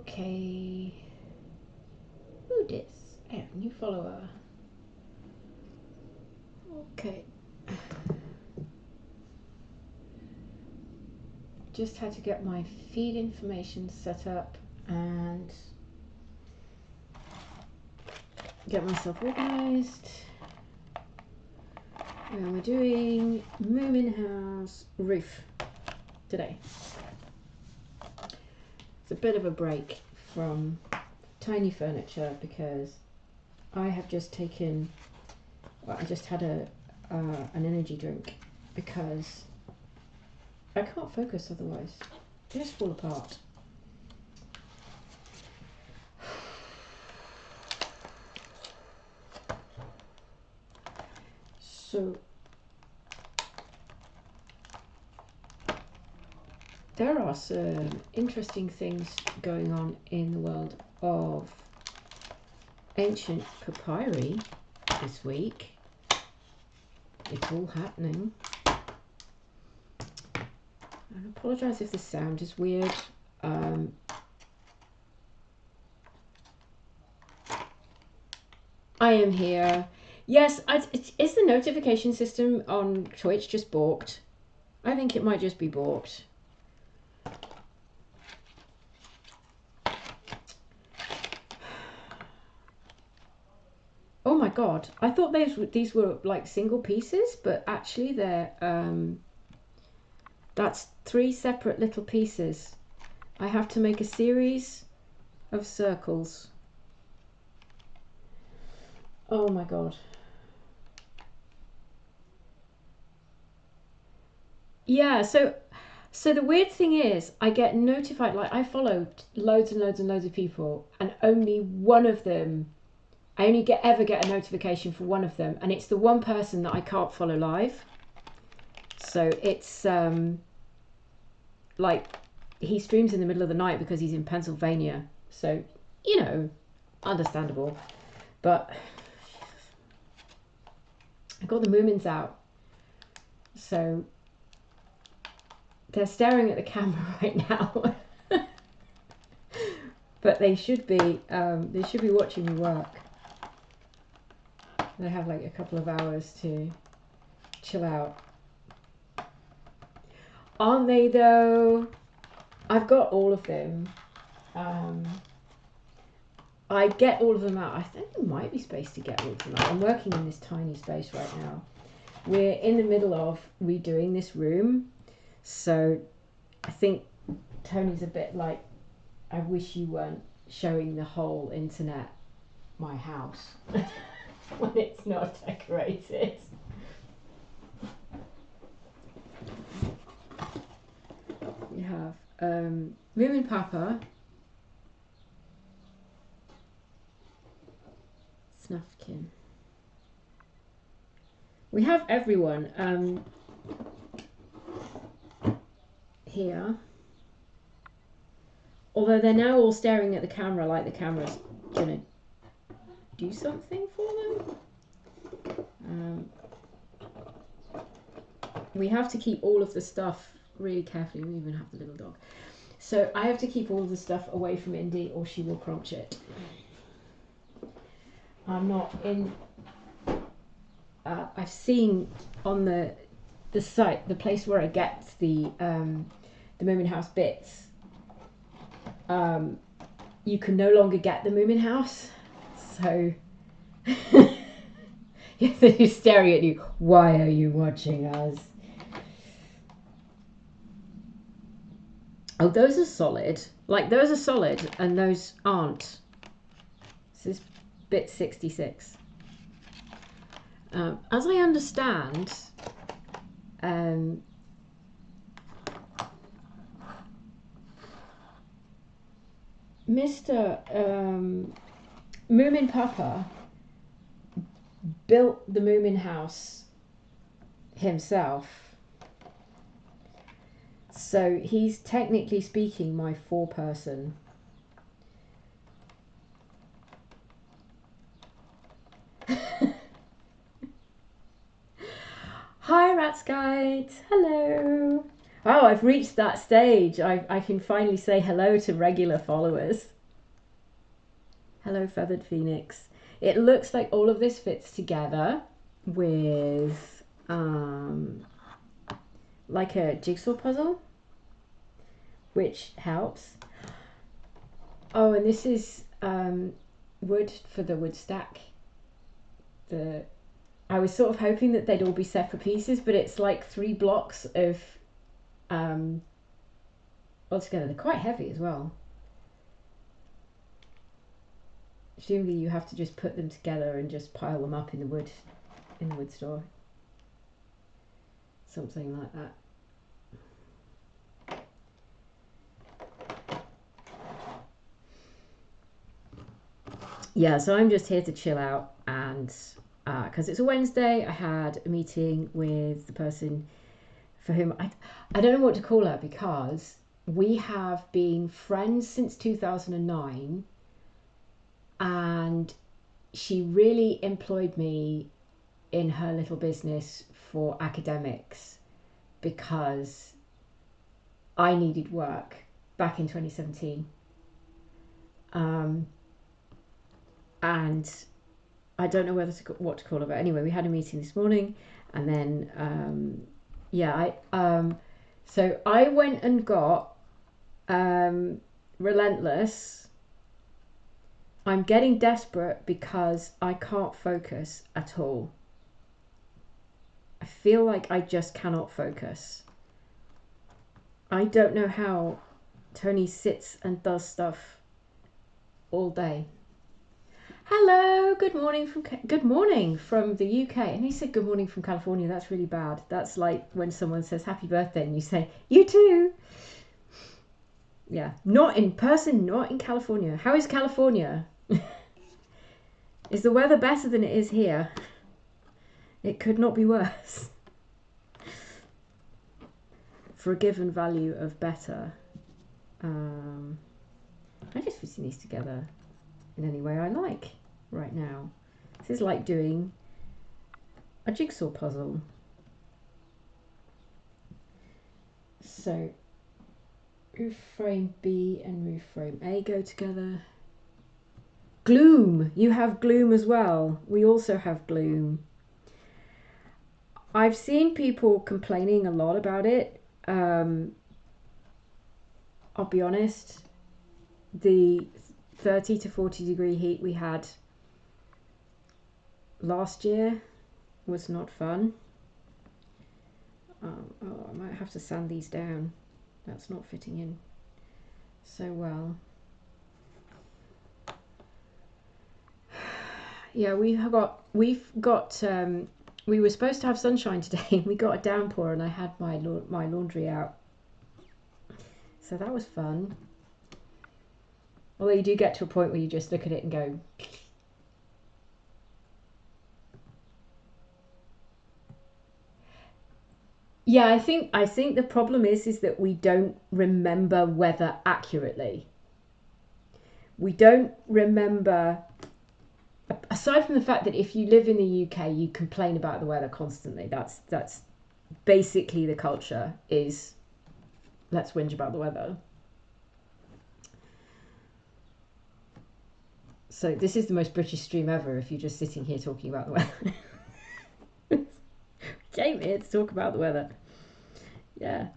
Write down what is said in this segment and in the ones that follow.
Okay. Who this? Oh, new follower. Okay. Just had to get my feed information set up and get myself organised. And we're doing Moomin House roof today. It's a bit of a break from tiny furniture because I have just taken, well, I just had an energy drink because I can't focus otherwise. They just fall apart. So there are some interesting things going on in the world of ancient papyri this week. It's all happening. I apologise if the sound is weird. I am here. Yes, is the notification system on Twitch just balked? I think it might just be balked. Oh my god, I thought these were like single pieces, but actually they're that's 3 separate little pieces. I have to make a series of circles. Oh my god. Yeah, so the weird thing is I get notified, like I follow loads and loads and loads of people, and only one of them, I only ever get a notification for one of them, and it's the one person that I can't follow live. So it's like he streams in the middle of the night because he's in Pennsylvania, so you know, understandable. But I got the Moomins out, so they're staring at the camera right now. But they should be watching me work. They have like a couple of hours to chill out. Aren't they though? I've got all of them. I get all of them out. I think there might be space to get all of them out. I'm working in this tiny space right now. We're in the middle of redoing this room. So I think Tony's a bit like, I wish you weren't showing the whole internet my house when it's not decorated. We have Moomin Papa, Snufkin. We have everyone here. Although they're now all staring at the camera like the camera's gonna do something for them. We have to keep all of the stuff really carefully. We even have the little dog. So I have to keep all of the stuff away from Indy or she will crunch it. I'm not in... I've seen on the site, the place where I get the Moomin House bits, you can no longer get the Moomin House, so they're staring at you. Why are you watching us? Oh, those are solid. Like those are solid, and those aren't. This is bit 66. As I understand, Mr. Moomin Papa built the Moomin House himself, so he's technically speaking my foreperson. Hi Ratskite, hello. Oh, I've reached that stage. I can finally say hello to regular followers. Hello, Feathered Phoenix. It looks like all of this fits together with like a jigsaw puzzle, which helps. Oh, and this is wood for the wood stack. I was sort of hoping that they'd all be separate pieces, but it's like 3 blocks of altogether. They're quite heavy as well. Presumably you have to just put them together and just pile them up in the wood store. Something like that. Yeah, so I'm just here to chill out, and because it's a Wednesday, I had a meeting with the person for whom I don't know what to call her, because we have been friends since 2009, and she really employed me in her little business for academics because I needed work back in 2017. And I don't know what to call her, but anyway, we had a meeting this morning, and then so I went and got Relentless. I'm getting desperate because I can't focus at all. I feel like I just cannot focus. I don't know how Tony sits and does stuff all day. Hello, good morning from the UK. And he said good morning from California. That's really bad. That's like when someone says happy birthday and you say, you too. Yeah, not in person, not in California. How is California? Is the weather better than it is here? It could not be worse. For a given value of better. I'm just putting these together in any way I like right now. This is like doing a jigsaw puzzle. So roof frame B and roof frame A go together. Gloom! You have gloom as well. We also have gloom. I've seen people complaining a lot about it. I'll be honest, the 30 to 40 degree heat we had last year was not fun. I might have to sand these down. That's not fitting in so well. Yeah, we were supposed to have sunshine today. We got a downpour and I had my laundry out. So that was fun. Although you do get to a point where you just look at it and go, yeah, I think the problem is that we don't remember weather accurately. We don't remember, aside from the fact that if you live in the UK, you complain about the weather constantly. That's basically the culture, is let's whinge about the weather. So this is the most British stream ever if you're just sitting here talking about the weather. Came here to talk about the weather. Yeah.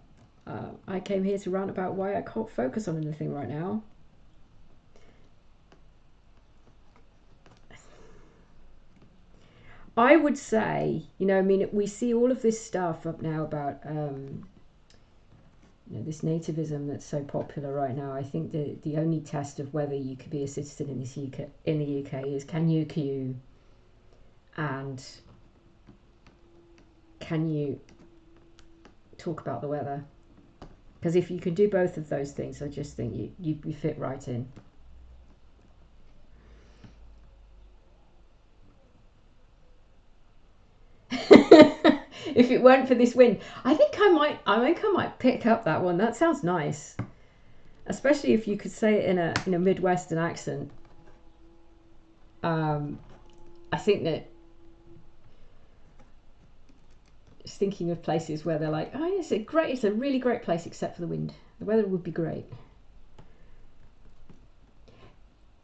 I came here to rant about why I can't focus on anything right now. I would say, I mean, we see all of this stuff up now about this nativism that's so popular right now. I think the only test of whether you could be a citizen in the UK is, can you queue, and can you talk about the weather? Because if you can do both of those things, I just think you fit right in. If it weren't for this wind, I think I might pick up that one. That sounds nice, especially if you could say it in a Midwestern accent. I think that, just thinking of places where they're like, oh, it's a really great place except for the wind. The weather would be great.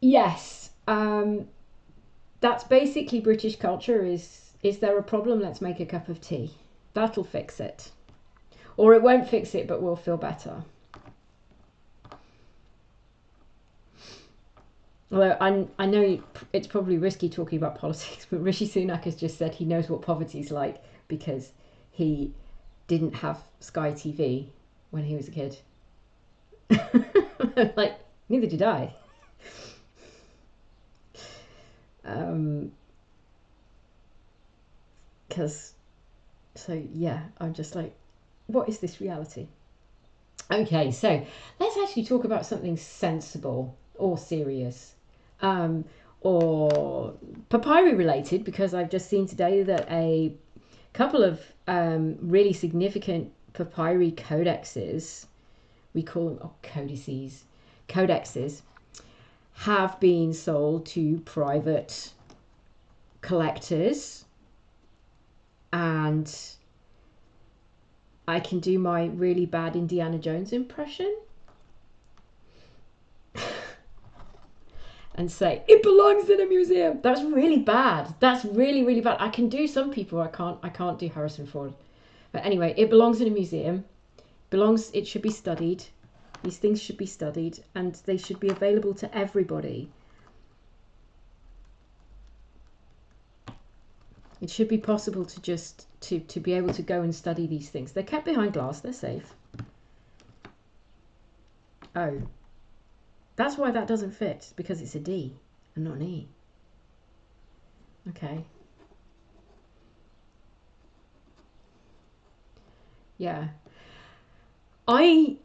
Yes, that's basically British culture. Is there a problem? Let's make a cup of tea. That'll fix it. Or it won't fix it, but we'll feel better. Although I know it's probably risky talking about politics, but Rishi Sunak has just said he knows what poverty's like because he didn't have Sky TV when he was a kid. Like, neither did I. So yeah, I'm just like, what is this reality? Okay, so let's actually talk about something sensible or serious, or papyri related, because I've just seen today that a couple of really significant papyri codexes, we call them codexes, have been sold to private collectors. And I can do my really bad Indiana Jones impression and say, it belongs in a museum. That's really bad. That's really, really bad. I can do some people. I can't do Harrison Ford. But anyway, it belongs in a museum. It should be studied. These things should be studied, and they should be available to everybody. It should be possible to just to be able to go and study these things. They're kept behind glass. They're safe. Oh, that's why that doesn't fit, because it's a D and not an E. Okay. Yeah. I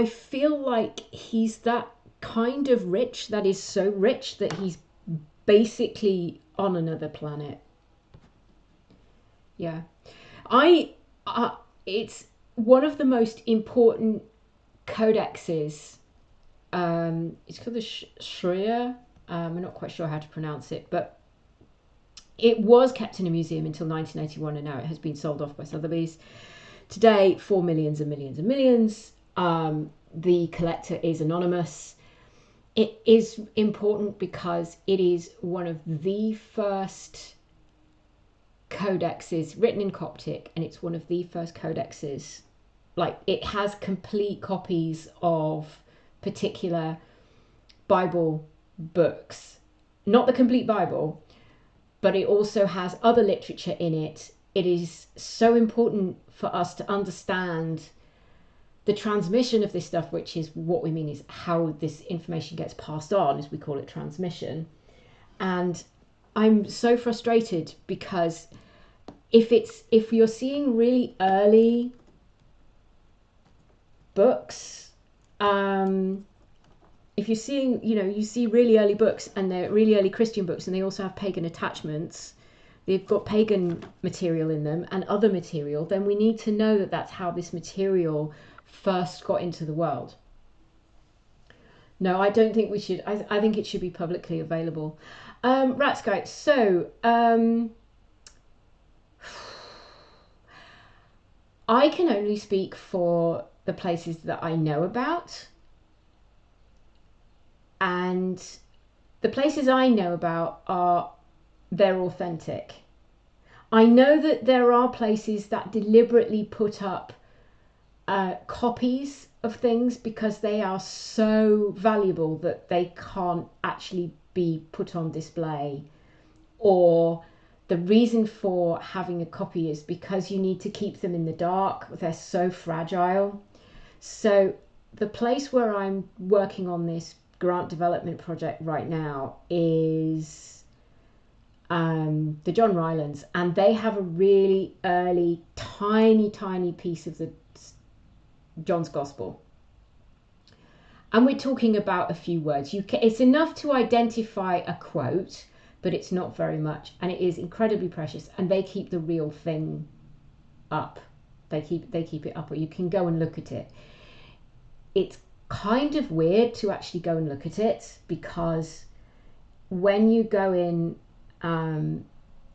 feel like he's that kind of rich that is so rich that he's basically on another planet. Yeah. It's one of the most important codexes. It's called the Shriya. I'm not quite sure how to pronounce it, but it was kept in a museum until 1981, and now it has been sold off by Sotheby's. Today, for millions and millions and millions. The collector is anonymous. It is important because it is one of the first codexes written in Coptic, and it's one of the first codexes. Like, it has complete copies of particular Bible books. Not the complete Bible, but it also has other literature in it. It is so important for us to understand the transmission of this stuff, which is what we mean is how this information gets passed on, as we call it, transmission. And I'm so frustrated because if you're seeing really early books, if you're seeing, you see really early books, and they're really early Christian books, and they also have pagan attachments, they've got pagan material in them and other material, then we need to know that that's how this material first got into the world. No, I don't think we should. I think it should be publicly available. Rat Scout, so I can only speak for the places that I know about, and the places I know about they're authentic. I know that there are places that deliberately put up copies of things because they are so valuable that they can't actually be put on display, or the reason for having a copy is because you need to keep them in the dark. They're so fragile. So the place where I'm working on this grant development project right now is the John Rylands, and they have a really early tiny piece of the John's Gospel, and we're talking about a few words. It's enough to identify a quote, but it's not very much, and it is incredibly precious, and they keep the real thing up. They keep it up, or you can go and look at it. It's kind of weird to actually go and look at it, because when you go in, and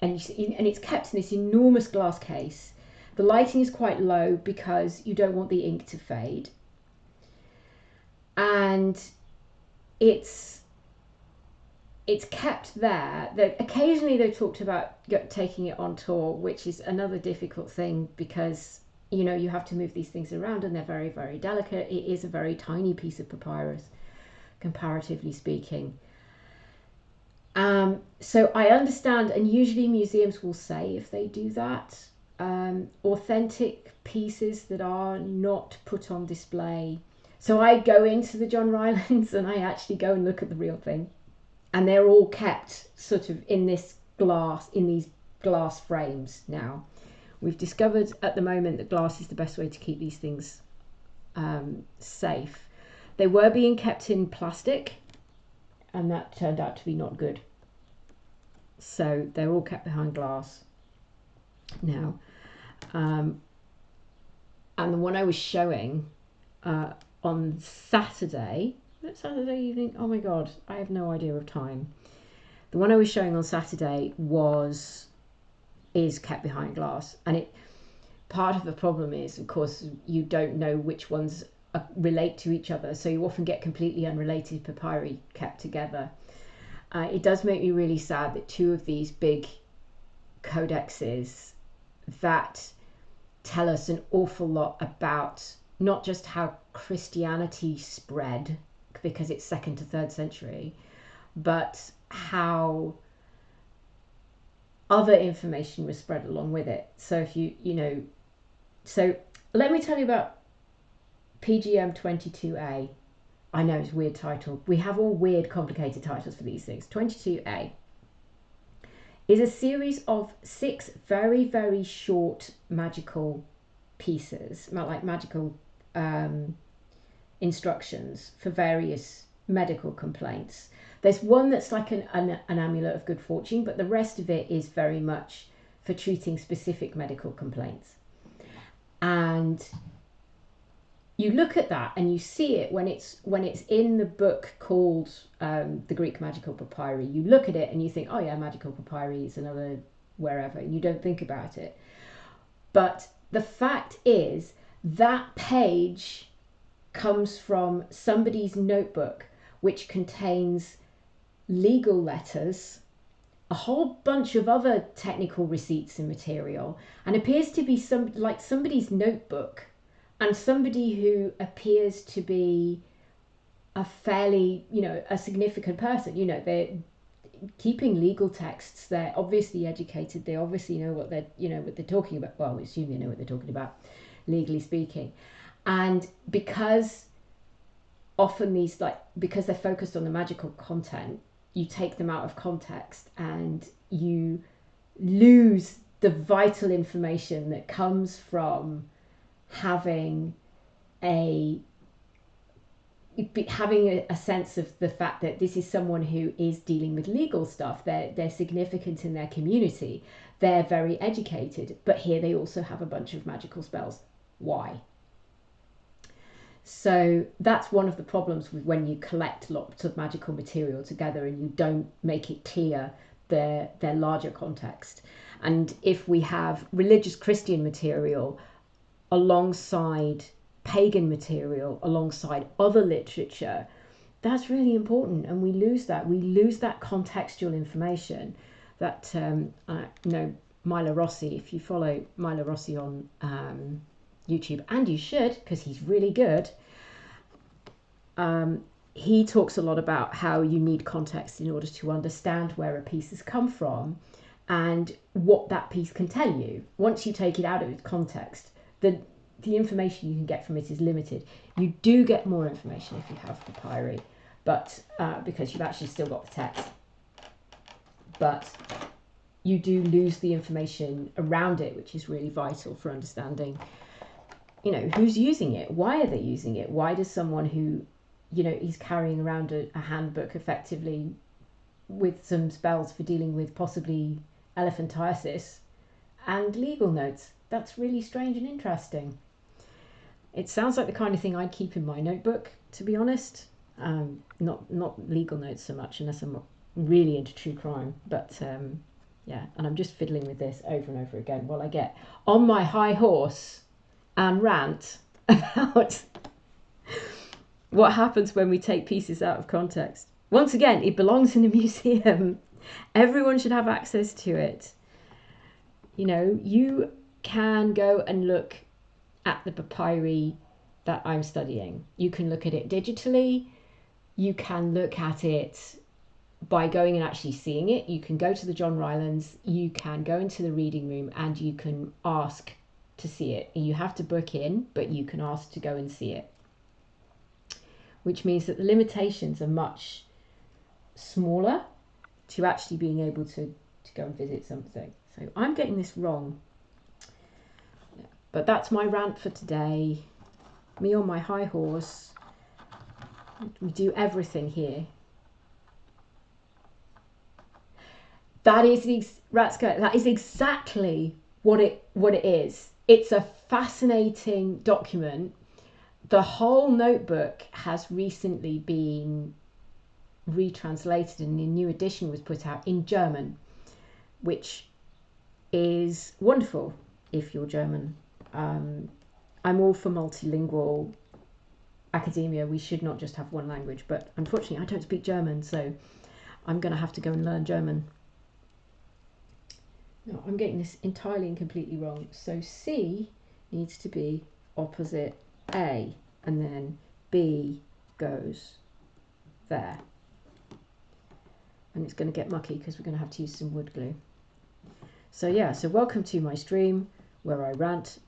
it's kept in this enormous glass case. The lighting is quite low because you don't want the ink to fade. And it's it's kept there. Occasionally they talked about taking it on tour, which is another difficult thing because, you know, you have to move these things around and they're very, very delicate. It is a very tiny piece of papyrus, comparatively speaking. So I understand, and usually museums will say if they do that, authentic pieces that are not put on display. So I go into the John Rylands and I actually go and look at the real thing, and they're all kept sort of in these glass frames now. We've discovered at the moment that glass is the best way to keep these things safe. They were being kept in plastic, and that turned out to be not good. So they're all kept behind glass now. And the one I was showing on Saturday evening, oh my god, I have no idea of time. The one I was showing on Saturday is kept behind glass, and part of the problem is, of course, you don't know which ones relate to each other, so you often get completely unrelated papyri kept together. It does make me really sad that two of these big codexes that tell us an awful lot about not just how Christianity spread, because it's 2nd to 3rd century, but how other information was spread along with it. So if so let me tell you about PGM 22A. I know it's a weird title. We have all weird, complicated titles for these things. 22A is a series of 6 very, very short magical pieces, like magical instructions for various medical complaints. There's one that's like an amulet of good fortune, but the rest of it is very much for treating specific medical complaints. And you look at that and you see it when it's in the book called the Greek Magical Papyri. You look at it and you think, oh yeah, Magical Papyri is another wherever, and you don't think about it. But the fact is that page comes from somebody's notebook, which contains legal letters, a whole bunch of other technical receipts and material, and appears to be somebody's notebook, and somebody who appears to be a fairly, a significant person. They're keeping legal texts. They're obviously educated. They obviously know what they're talking about. Well, we assume they know what they're talking about, legally speaking. And because often because they're focused on the magical content, you take them out of context and you lose the vital information that comes from having a sense of the fact that this is someone who is dealing with legal stuff. They're significant in their community. They're very educated, but here they also have a bunch of magical spells. Why? So that's one of the problems with when you collect lots of magical material together and you don't make it clear their larger context. And if we have religious Christian material alongside pagan material, alongside other literature, that's really important, and we lose that contextual information that Milo Rossi, if you follow Milo Rossi on YouTube, and you should, because he's really good, he talks a lot about how you need context in order to understand where a piece has come from and what that piece can tell you. Once you take it out of its context, the information you can get from it is limited. You do get more information if you have papyri, but because you've actually still got the text. But you do lose the information around it, which is really vital for understanding, who's using it, why are they using it, why does someone who, is carrying around a handbook effectively with some spells for dealing with possibly elephantiasis and legal notes. That's really strange and interesting. It sounds like the kind of thing I'd keep in my notebook, to be honest. Not legal notes so much, unless I'm really into true crime. But yeah, and I'm just fiddling with this over and over again while I get on my high horse and rant about what happens when we take pieces out of context. Once again, it belongs in a museum. Everyone should have access to it. You know, you can go and look at the papyri that I'm studying. You can look at it digitally. You can look at it by going and actually seeing it. You can go to the John Rylands. You can go into the reading room and you can ask to see it. You have to book in, but you can ask to go and see it. Which means that the limitations are much smaller to actually being able to go and visit something. So I'm getting this wrong. But that's my rant for today. Me on my high horse. We do everything here. That is exactly what it is. It's a fascinating document. The whole notebook has recently been retranslated and a new edition was put out in German, which is wonderful if you're German. I'm all for multilingual academia. We should not just have one language, but unfortunately I don't speak German, so I'm going to have to go and learn German. No, I'm getting this entirely and completely wrong. So C needs to be opposite A, and then B goes there. And it's going to get mucky because we're going to have to use some wood glue. So yeah, so welcome to my stream where I rant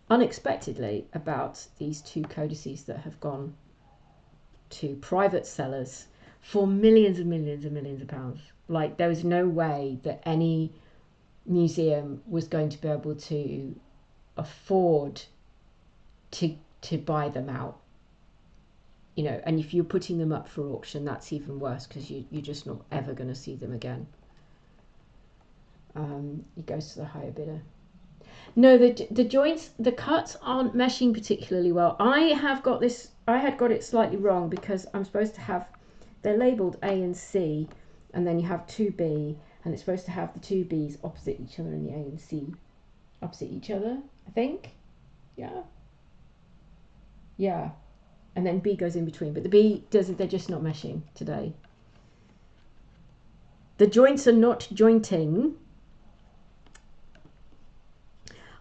unexpectedly about these two codices that have gone to private sellers for millions and millions and millions of pounds. Like, there was no way that any museum was going to be able to afford to buy them out, you know. And if you're putting them up for auction, that's even worse because you're just not ever going to see them again. It goes to the higher bidder. No, the joints, the cuts aren't meshing particularly well. I had got it slightly wrong because I'm supposed to have, they're labelled A and C, and then you have 2B, and it's supposed to have the 2Bs opposite each other and the A and C opposite each other, I think. Yeah. And then B goes in between, but the B doesn't, they're just not meshing today. The joints are not jointing.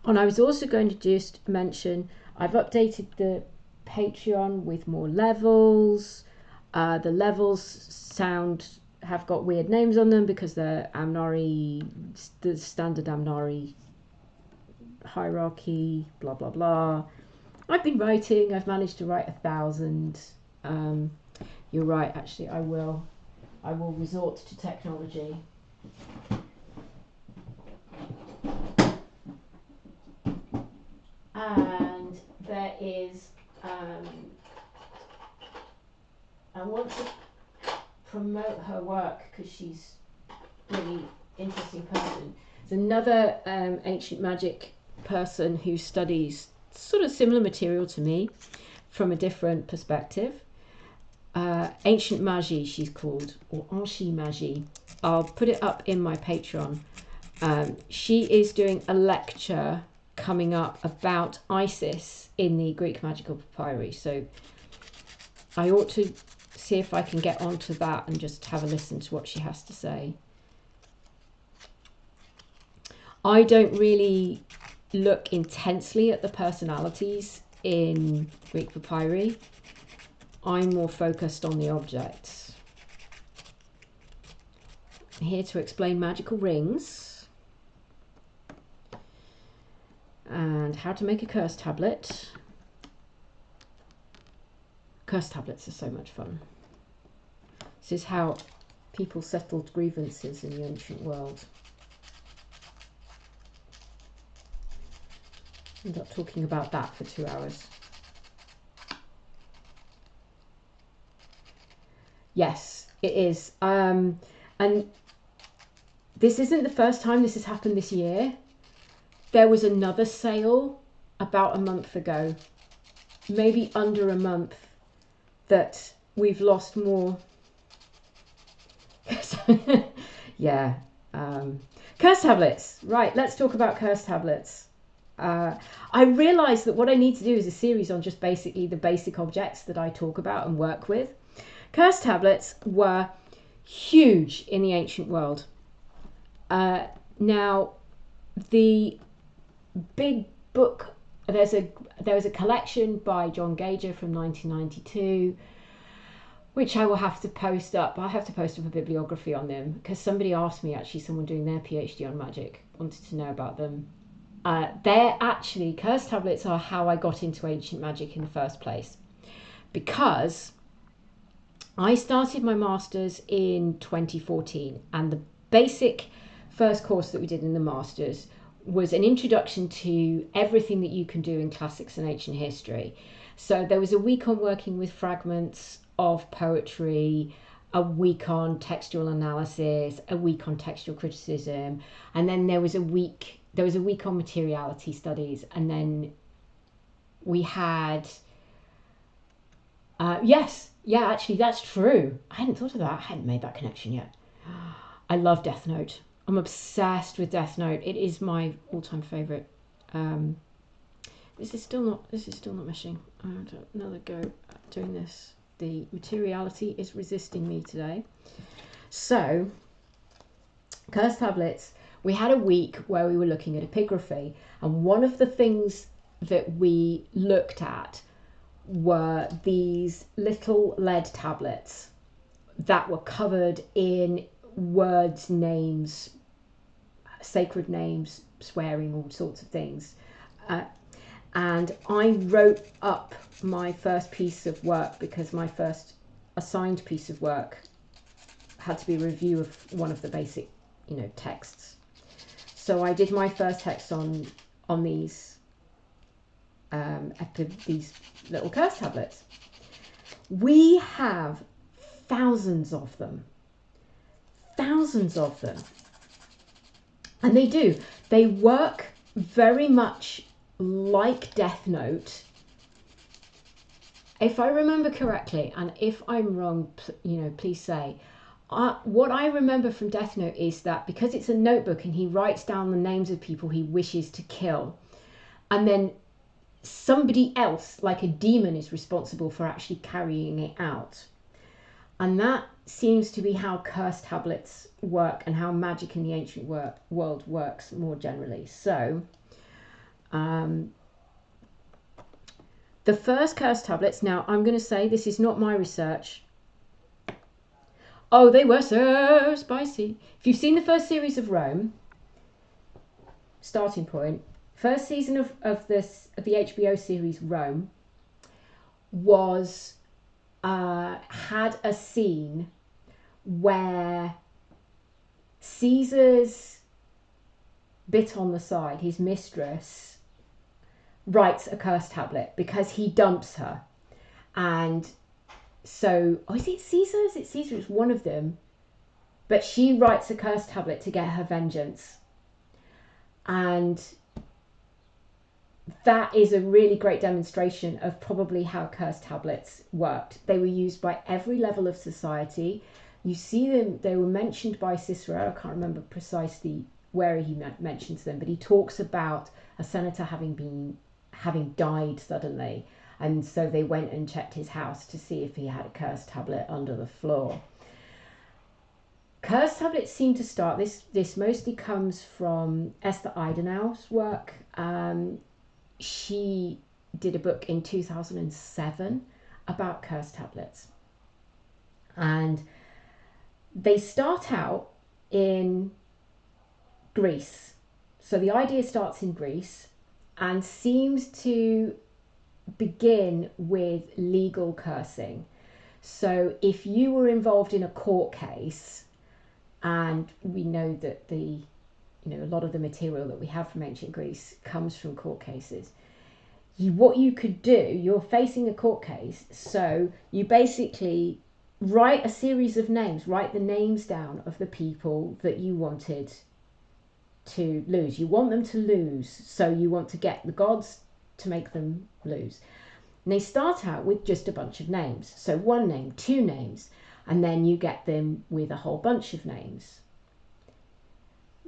And I was also going to just mention, I've updated the Patreon with more levels. The levels have got weird names on them because they're Amnari, the standard Amnari hierarchy, blah, blah, blah. I've been writing, I've managed to write 1,000. You're right, actually, I will resort to technology. And there is, I want to promote her work because she's a really interesting person. There's another ancient magic person who studies sort of similar material to me from a different perspective. Ancient Magie, she's called, or Ancient Magie. I'll put it up in my Patreon. She is doing a lecture coming up about Isis in the Greek magical papyri, so I ought to see if I can get onto that and just have a listen to what she has to say. I don't really look intensely at the personalities in Greek papyri. I'm more focused on the objects. I'm here to explain magical rings and how to make a curse tablet. Curse tablets are so much fun. This is how people settled grievances in the ancient world. End up talking about that for 2 hours. Yes, it is. And this isn't the first time this has happened this year. There was another sale about a month ago, maybe under a month, that we've lost more. Yeah. Curse tablets. Right, let's talk about curse tablets. I realised that what I need to do is a series on just basically the basic objects that I talk about and work with, Curse tablets were huge in the ancient world. Now, the big book, there was a collection by John Gauger from 1992, which I will have to post up. I have to post up a bibliography on them because somebody asked me, actually, someone doing their PhD on magic wanted to know about them. They're actually, curse tablets are how I got into ancient magic in the first place, because I started my master's in 2014, and the basic first course that we did in the master's was an introduction to everything that you can do in classics and ancient history. So there was a week on working with fragments of poetry, a week on textual analysis, a week on textual criticism, and then there was a week on materiality studies, and then we had actually that's true. I hadn't thought of that. I hadn't made that connection yet. I love Death Note. I'm obsessed with Death Note. It is my all-time favorite. This is still not meshing. Another go at doing this. The materiality is resisting me today. So, curse tablets. We had a week where we were looking at epigraphy, and one of the things that we looked at were these little lead tablets that were covered in words, names, sacred names, swearing, all sorts of things. And I wrote up my first piece of work, because my first assigned piece of work had to be a review of one of the basic, texts. So I did my first text on these these little curse tablets. We have thousands of them. And they work very much like Death Note. If I remember correctly, and if I'm wrong, please say. What I remember from Death Note is that because it's a notebook and he writes down the names of people he wishes to kill, and then somebody else, like a demon, is responsible for actually carrying it out. And that seems to be how curse tablets work, and how magic in the ancient world works more generally. So, the first curse tablets, now I'm going to say this is not my research. Oh, they were so spicy. If you've seen the first series of Rome, starting point, first season of the HBO series Rome was had a scene where Caesar's bit on the side, his mistress, writes a curse tablet because he dumps her. And so, is it Caesar? It's one of them. But she writes a curse tablet to get her vengeance. And that is a really great demonstration of probably how curse tablets worked. They were used by every level of society. You see them, they were mentioned by Cicero. I can't remember precisely where he mentions them, but he talks about a senator having died suddenly, and so they went and checked his house to see if he had a curse tablet under the floor. Curse tablets seem to start, this mostly comes from Esther Idenau's work. She did a book in 2007 about curse tablets, and they start out in Greece. So the idea starts in Greece and seems to begin with legal cursing. So if you were involved in a court case, and we know that a lot of the material that we have from ancient Greece comes from court cases, what you could do, you're facing a court case, so you basically write a series of names, write the names down of the people that you wanted to lose. You want them to lose, so you want to get the gods to make them lose. And they start out with just a bunch of names. So one name, two names, and then you get them with a whole bunch of names.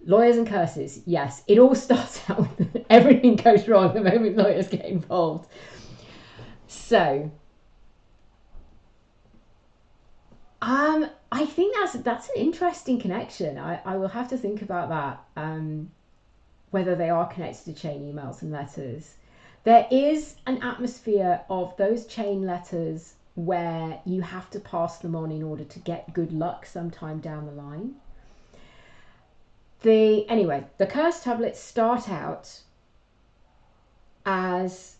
Lawyers and curses, yes, it all starts out with everything goes wrong the moment lawyers get involved. So I think that's an interesting connection. I will have to think about that. Whether they are connected to chain emails and letters. There is an atmosphere of those chain letters where you have to pass them on in order to get good luck sometime down the line. The curse tablets start out as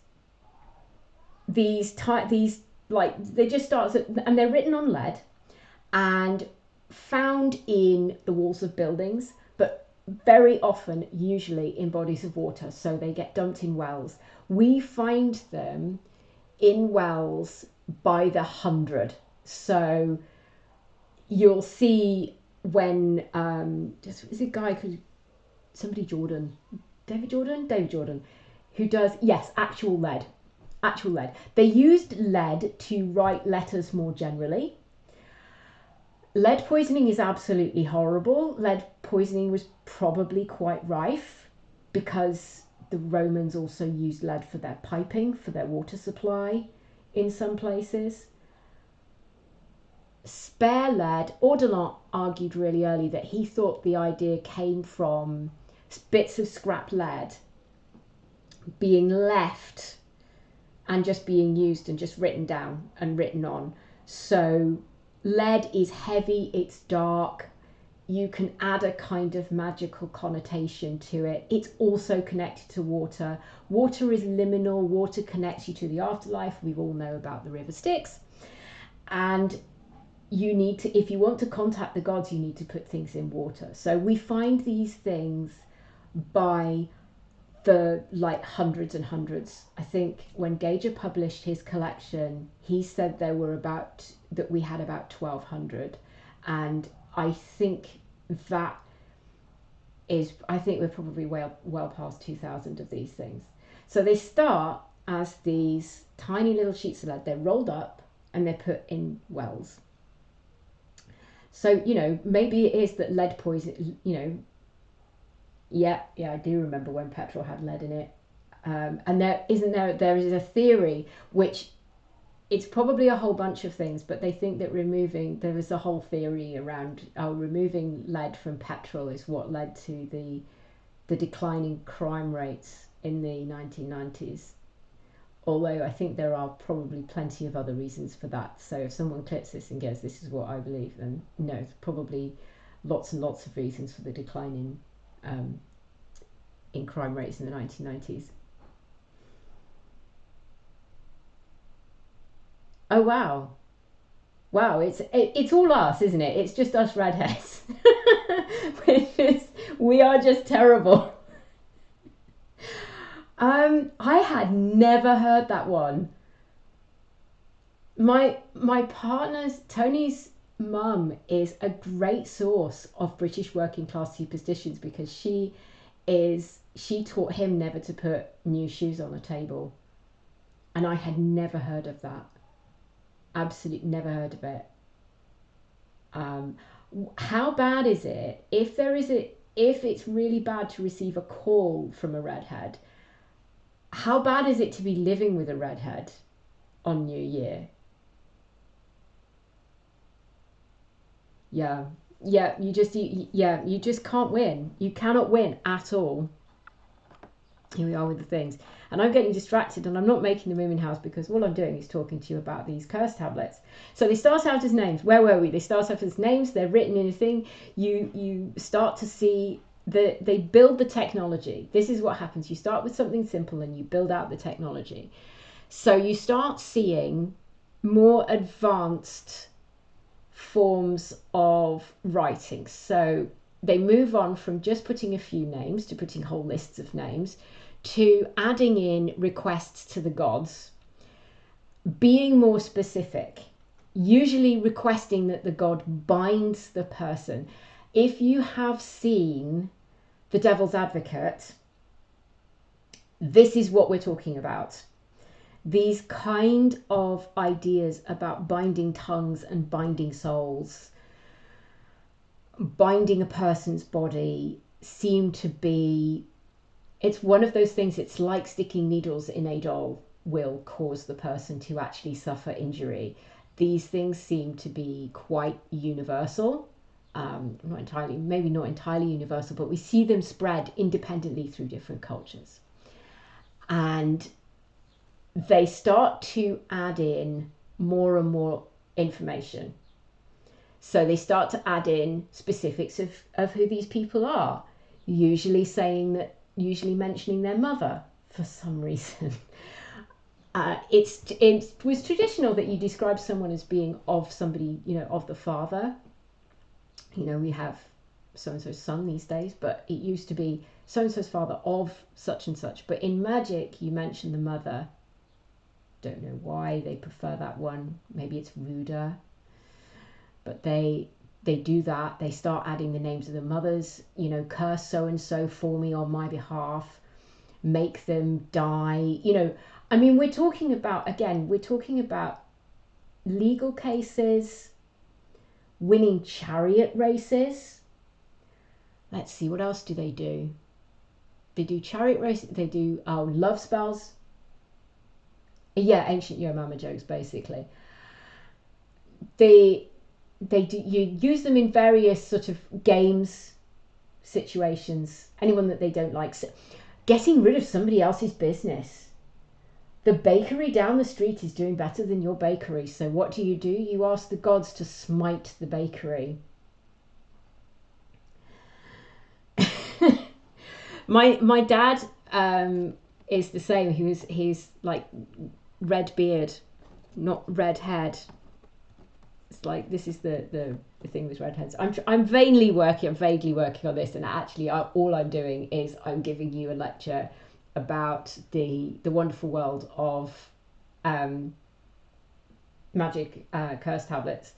these like they just start, and they're written on lead and found in the walls of buildings, but very often usually in bodies of water, so they get dumped in wells. We find them in wells by the 100. So you'll see when is a guy called David Jordan, who does, yes, actual lead. They used lead to write letters more generally. Lead poisoning is absolutely horrible. Lead poisoning was probably quite rife because the Romans also used lead for their piping, for their water supply in some places. Spare lead, Audilon argued really early that he thought the idea came from bits of scrap lead being left and just being used and just written down and written on. So lead is heavy, it's dark, you can add a kind of magical connotation to it. It's also connected to water. Water is liminal, water connects you to the afterlife. We all know about the river Styx. And you need to, if you want to contact the gods, you need to put things in water. So we find these things by the hundreds and hundreds. I think when Gauger published his collection, he said we had about 1,200, and I think we're probably well past 2,000 of these things. So they start as these tiny little sheets of lead. They're rolled up and they're put in wells. So maybe it is that lead poison. Yeah, I do remember when petrol had lead in it. And there is a theory, which it's probably a whole bunch of things, but they think that there is a whole theory around removing lead from petrol is what led to the declining crime rates in the 1990s. Although I think there are probably plenty of other reasons for that. So if someone clips this and goes, this is what I believe, then no, there's probably lots and lots of reasons for the decline in crime rates in the 1990s. Oh wow, it's all us, isn't it? It's just us redheads. We are just terrible. I had never heard that one. My partner's, Tony's mum, is a great source of British working class superstitions because she taught him never to put new shoes on the table, and I had never heard of that. Absolutely never heard of it. How bad is it if it's really bad to receive a call from a redhead? How bad is it to be living with a redhead on New Year? Yeah, you just can't win. You cannot win at all. Here we are with the things, and I'm getting distracted, and I'm not making the moving house because all I'm doing is talking to you about these curse tablets. So they start out as names. Where were we? They start out as names. They're written in a thing. You start to see they build the technology. This is what happens. You start with something simple and you build out the technology. So you start seeing more advanced forms of writing. So they move on from just putting a few names to putting whole lists of names, to adding in requests to the gods, being more specific, usually requesting that the god binds the person. If you have seen The Devil's Advocate, this is what we're talking about. These kind of ideas about binding tongues and binding souls, binding a person's body, seem to be, it's one of those things, it's like sticking needles in a doll will cause the person to actually suffer injury. these things seem to be quite universal. Not entirely, maybe not entirely universal, but we see them spread independently through different cultures. And they start to add in more and more information. So they start to add in specifics of who these people are, usually mentioning their mother for some reason. It was traditional that you describe someone as being of somebody, of the father. We have so-and-so's son these days, but it used to be so-and-so's father of such and such. But in magic, you mention the mother. Don't know why they prefer that one. Maybe it's ruder. But they do that. They start adding the names of the mothers, curse so-and-so for me on my behalf, make them die, we're talking about legal cases, winning chariot races. Let's see, what else do they do? They do chariot races, they do love spells. Yeah, ancient Yomama jokes, basically. You use them in various sort of games, situations, anyone that they don't like. So, getting rid of somebody else's business. The bakery down the street is doing better than your bakery, so what do? You ask the gods to smite the bakery. My dad is the same. He's like red beard, not red head. It's like, this is the thing with redheads. I'm vaguely working on this, and actually all I'm doing is I'm giving you a lecture about the wonderful world of magic curse tablets.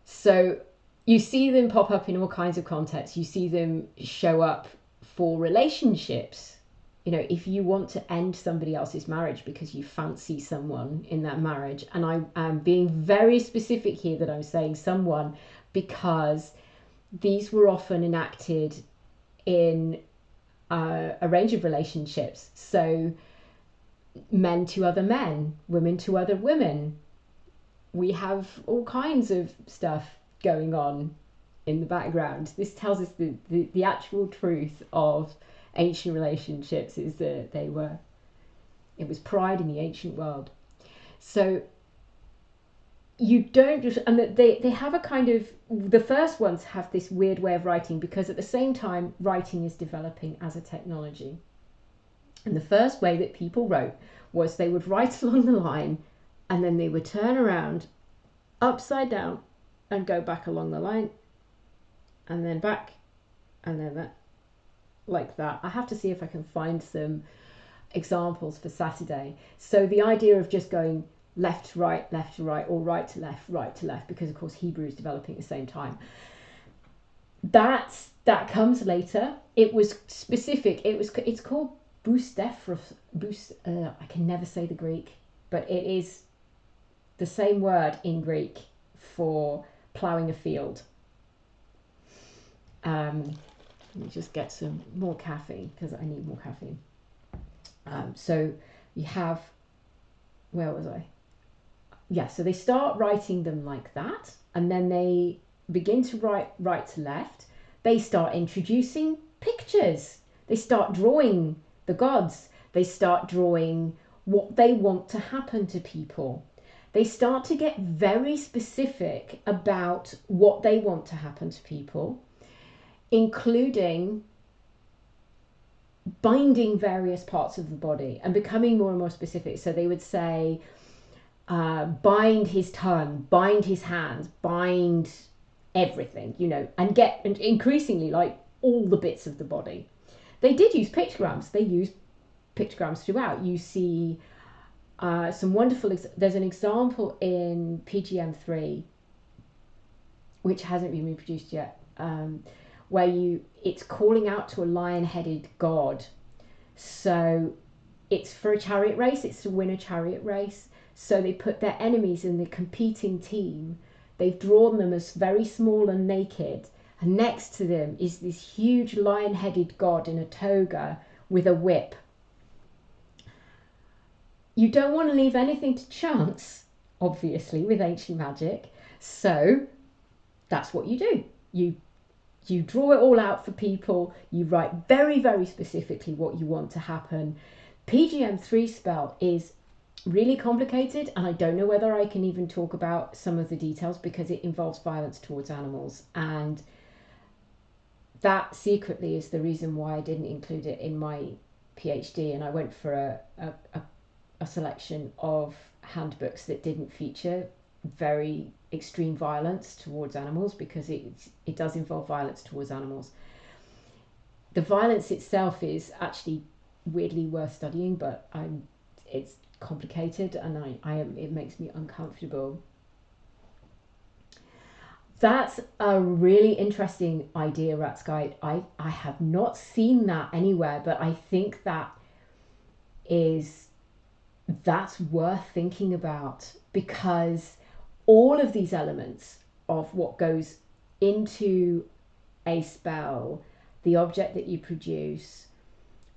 So you see them pop up in all kinds of contexts. You see them show up for relationships. If you want to end somebody else's marriage because you fancy someone in that marriage, and I am being very specific here that I'm saying someone, because these were often enacted in a range of relationships. So men to other men, women to other women. We have all kinds of stuff going on in the background. This tells us the actual truth of ancient relationships is that it was pride in the ancient world. So you don't just, and that they have a kind of, the first ones have this weird way of writing, because at the same time writing is developing as a technology. And the first way that people wrote was they would write along the line, and then they would turn around upside down and go back along the line, and then back, and then that, like that. I have to see if I can find some examples for Saturday. So the idea of just going left to right, or right to left, because of course Hebrew is developing at the same time. That comes later. It was specific. It's called boustefros. I can never say the Greek, but it is the same word in Greek for ploughing a field. Let me just get some more caffeine, because I need more caffeine. So you have, where was I? Yeah, so they start writing them like that, and then they begin to write right to left. They start introducing pictures. They start drawing the gods. They start drawing what they want to happen to people. They start to get very specific about what they want to happen to people, including binding various parts of the body and becoming more and more specific. So they would say, bind his tongue, bind his hands, bind everything, and increasingly like all the bits of the body. They did use pictograms. They used pictograms throughout. You see some wonderful, there's an example in PGM3, which hasn't been reproduced yet, where it's calling out to a lion-headed god. So it's for a chariot race, it's to win a chariot race. So they put their enemies in the competing team. They've drawn them as very small and naked. And next to them is this huge lion-headed god in a toga with a whip. You don't want to leave anything to chance. obviously, with ancient magic. So that's what you do. You draw it all out for people. You write very, very specifically what you want to happen. PGM3 spell is really complicated, and I don't know whether I can even talk about some of the details because it involves violence towards animals, and that secretly is the reason why I didn't include it in my PhD, and I went for a selection of handbooks that didn't feature very extreme violence towards animals, because it does involve violence towards animals. The violence itself is actually weirdly worth studying, but it's complicated, and it makes me uncomfortable. That's a really interesting idea, Ratsky. I have not seen that anywhere, but I think that's worth thinking about, because all of these elements of what goes into a spell, the object that you produce,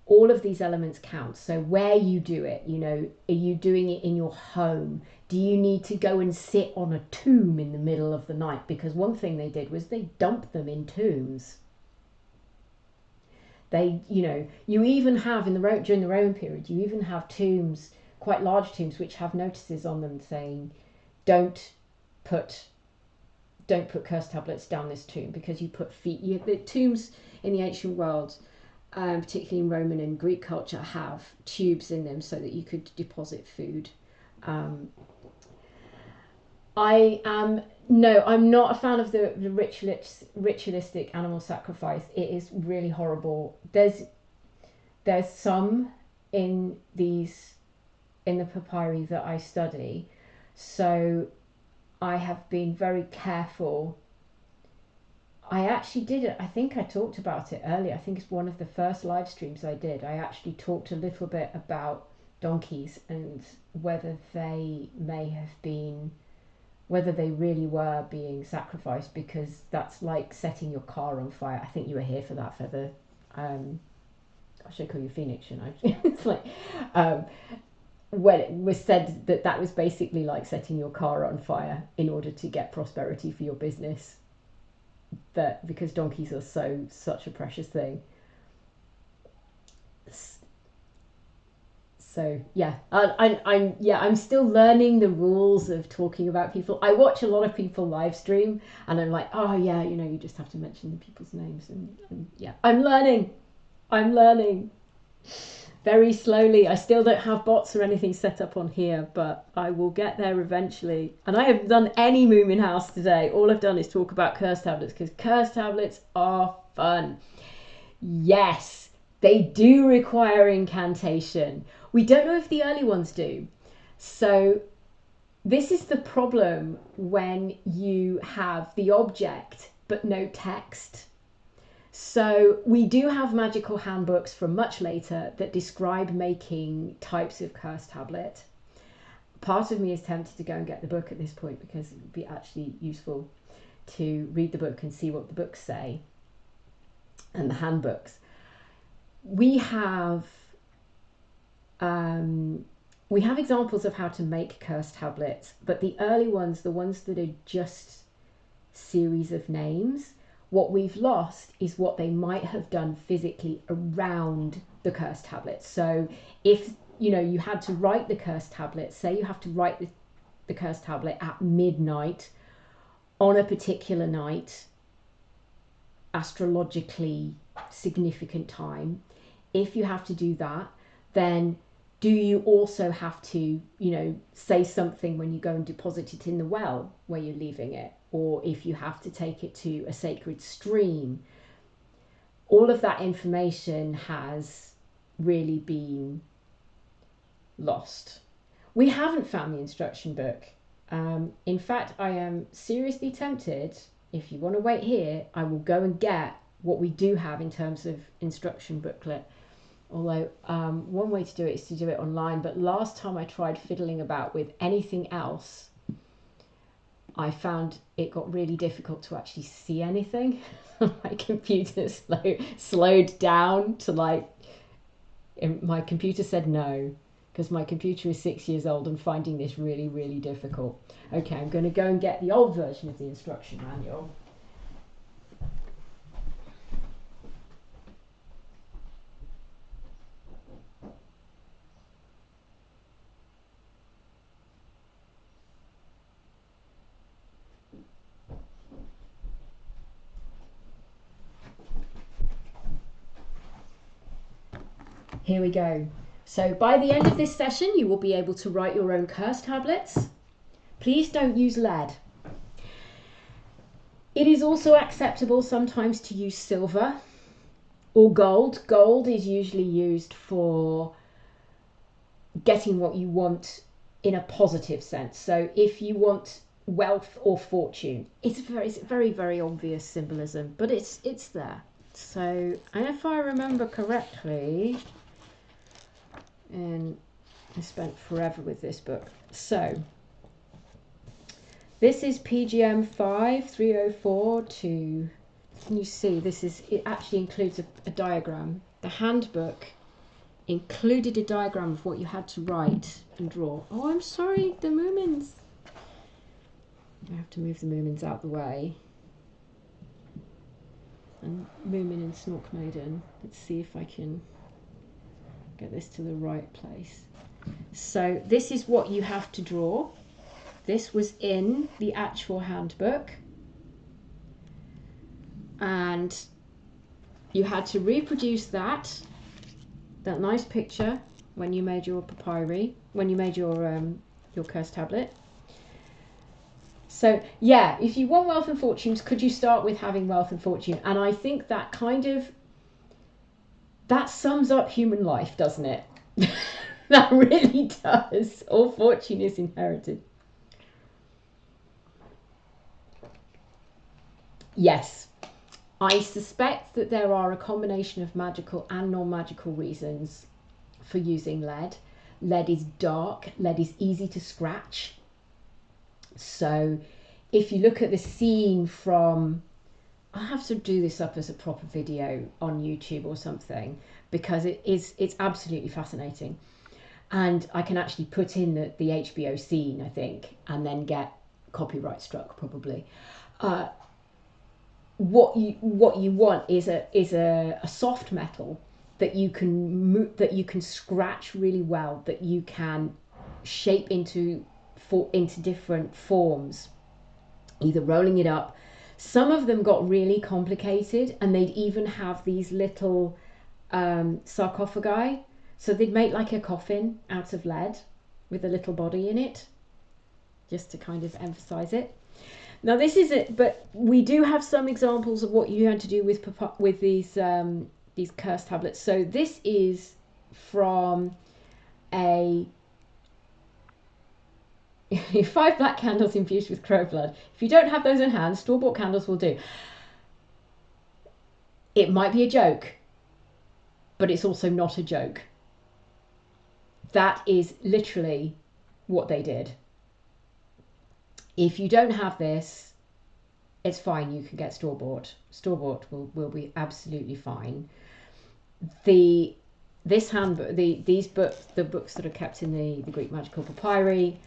all of these elements count. So where you do it, are you doing it in your home? Do you need to go and sit on a tomb in the middle of the night? Because one thing they did was they dumped them in tombs. You even have during the Roman period, you even have tombs, quite large tombs, which have notices on them saying, don't put cursed tablets down this tomb, because you put feet. The tombs in the ancient world, particularly in Roman and Greek culture, have tubes in them so that you could deposit food. I'm not a fan of the ritualistic animal sacrifice. It is really horrible. There's some in the papyri that I study, so I have been very careful. I actually did it. I think I talked about it earlier. I think it's one of the first live streams I did. I actually talked a little bit about donkeys and whether they really were being sacrificed, because that's like setting your car on fire. I think you were here for that, Feather. I should call you Phoenix, shouldn't I? It's like, when it was said that was basically like setting your car on fire in order to get prosperity for your business. That because donkeys are such a precious thing. So yeah, I'm still learning the rules of talking about people. I watch a lot of people live stream, and I'm like, oh yeah, you just have to mention the people's names, and yeah, I'm learning very slowly. I still don't have bots or anything set up on here, but I will get there eventually. And I haven't done any Moomin House today. All I've done is talk about curse tablets, because curse tablets are fun. Yes, they do require incantation. We don't know if the early ones do. So this is the problem when you have the object but no text. So we do have magical handbooks from much later that describe making types of curse tablet. Part of me is tempted to go and get the book at this point, because it would be actually useful to read the book and see what the books say, and the handbooks. We have examples of how to make curse tablets, but the early ones, the ones that are just series of names, what we've lost is what they might have done physically around the curse tablet. So if you had to write the curse tablet, say you have to write the curse tablet at midnight on a particular night, astrologically significant time. If you have to do that, then do you also have to, say something when you go and deposit it in the well where you're leaving it? Or if you have to take it to a sacred stream? All of that information has really been lost. We haven't found the instruction book. In fact, I am seriously tempted, if you want to wait here, I will go and get what we do have in terms of instruction booklet. Although one way to do it is to do it online, but last time I tried fiddling about with anything else, I found it got really difficult to actually see anything. My computer slowed down to my computer said no. because my computer is 6 years old and finding this really, really difficult. Okay, I'm going to go and get the old version of the instruction manual. Here we go. So by the end of this session, you will be able to write your own curse tablets. Please don't use lead. It is also acceptable sometimes to use silver or gold. Gold is usually used for getting what you want in a positive sense. So if you want wealth or fortune, it's very, very obvious symbolism, but it's there. So, and if I remember correctly, and I spent forever with this book. So this is PGM 5304 to, can you see, this is, it actually includes a diagram. The handbook included a diagram of what you had to write and draw. Oh, I'm sorry, the Moomins. I have to move the Moomins out the way. And Moomin and Snork Maiden. Let's see if I can get this to the right place. So this is what you have to draw. This was in the actual handbook. And you had to reproduce that nice picture when you made your papyri, when you made your curse tablet. So yeah, if you want wealth and fortunes, could you start with having wealth and fortune? And I think that that sums up human life, doesn't it? That really does. All fortune is inherited. Yes, I suspect that there are a combination of magical and non-magical reasons for using lead. Lead is dark, lead is easy to scratch. So if you look at the scene from, I'll have to do this up as a proper video on YouTube or something, because it's absolutely fascinating. And I can actually put in the HBO scene, I think, and then get copyright struck probably. What you want is a soft metal that you can scratch really well, that you can shape into different forms, either rolling it up. Some of them got really complicated, and they'd even have these little sarcophagi. So they'd make like a coffin out of lead with a little body in it, just to kind of emphasize it. Now this is it, but we do have some examples of what you had to do with these curse tablets. So this is from a 5 black candles infused with crow blood. If you don't have those in hand, store-bought candles will do. It might be a joke, but it's also not a joke. That is literally what they did. If you don't have this, it's fine. You can get store-bought. Store-bought will be absolutely fine. This handbook, these books, the books that are kept in the Greek magical papyri,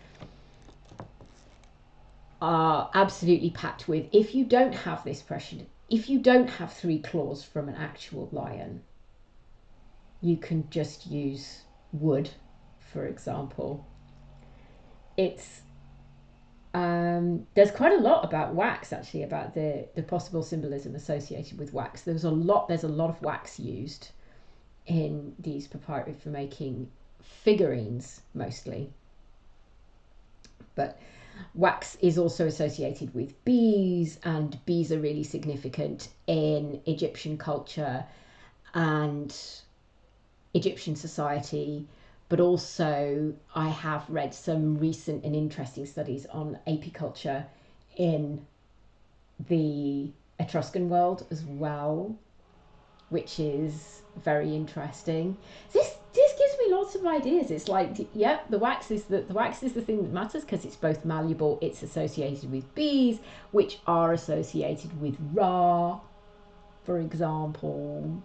are absolutely packed with. If you don't have this pressure, if you don't have 3 claws from an actual lion, you can just use wood, for example. It's there's quite a lot about wax, actually, about the possible symbolism associated with wax. There's a lot of wax used in these papyri for making figurines mostly, but wax is also associated with bees, and bees are really significant in Egyptian culture and Egyptian society. But also I have read some recent and interesting studies on apiculture in the Etruscan world as well, which is very interesting. This gives me lots of ideas. It's like, yep, the wax is the thing that matters, because it's both malleable, it's associated with bees, which are associated with Ra, for example.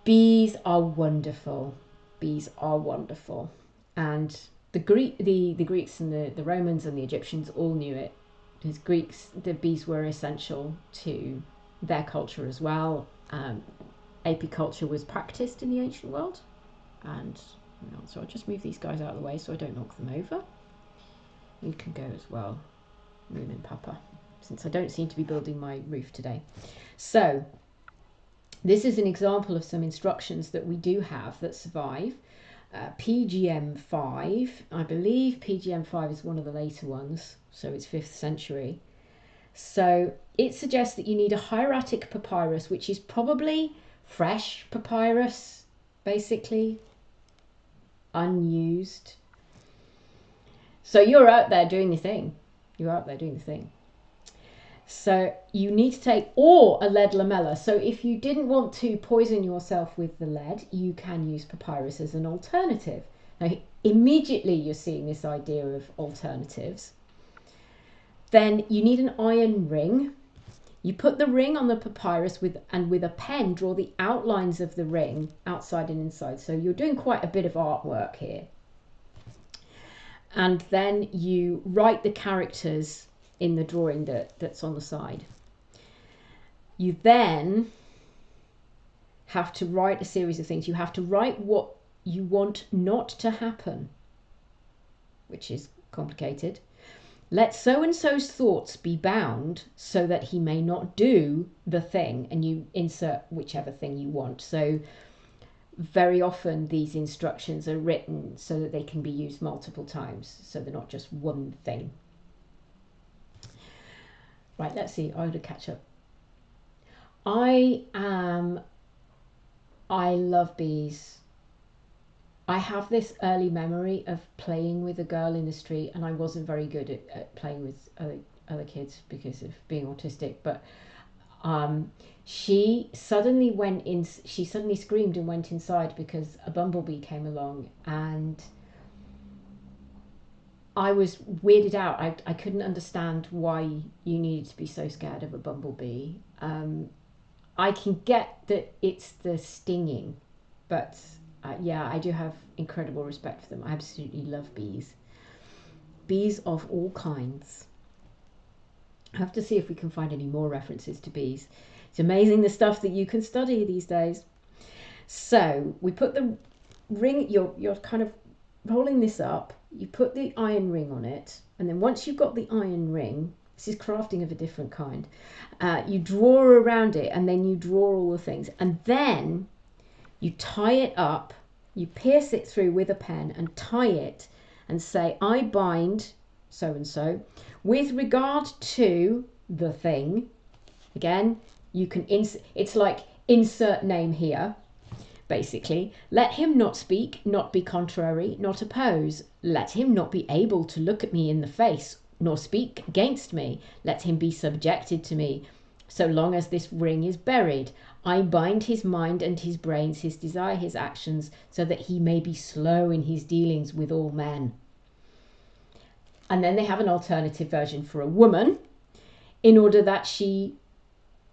Bees are wonderful. Bees are wonderful, and the Greeks and the Romans and the Egyptians all knew it. Because Greeks, the bees were essential to their culture as well. Apiculture was practiced in the ancient world, and so I'll just move these guys out of the way so I don't knock them over. You can go as well, Moon and Papa, since I don't seem to be building my roof today. So this is an example of some instructions that we do have that survive. PGM5, I believe PGM5 is one of the later ones, so it's 5th century. So it suggests that you need a hieratic papyrus, which is probably fresh papyrus, basically, unused. So you're out there doing the thing. You're out there doing the thing. So you need to take, or a lead lamella. So if you didn't want to poison yourself with the lead, you can use papyrus as an alternative. Now, immediately you're seeing this idea of alternatives. Then you need an iron ring. You put the ring on the papyrus with a pen, draw the outlines of the ring outside and inside. So you're doing quite a bit of artwork here. And then you write the characters in the drawing that's on the side. You then have to write a series of things. You have to write what you want not to happen, which is complicated. Let so-and-so's thoughts be bound so that he may not do the thing, and you insert whichever thing you want. So very often these instructions are written so that they can be used multiple times, so they're not just one thing. Right, let's see. I ought to catch up. I love bees. I have this early memory of playing with a girl in the street, and I wasn't very good at playing with other kids because of being autistic, but she suddenly screamed and went inside because a bumblebee came along, and I was weirded out. I couldn't understand why you needed to be so scared of a bumblebee. I can get that it's the stinging, but yeah, I do have incredible respect for them. I absolutely love bees. Bees of all kinds. I have to see if we can find any more references to bees. It's amazing the stuff that you can study these days. So we put the ring, you're kind of rolling this up, you put the iron ring on it, and then once you've got the iron ring, this is crafting of a different kind, you draw around it, and then you draw all the things, and then you tie it up, you pierce it through with a pen and tie it and say, I bind so-and-so with regard to the thing. Again, you can it's like insert name here, basically. Let him not speak, not be contrary, not oppose. Let him not be able to look at me in the face, nor speak against me. Let him be subjected to me, so long as this ring is buried. I bind his mind and his brains, his desire, his actions, so that he may be slow in his dealings with all men. And then they have an alternative version for a woman, in order that she,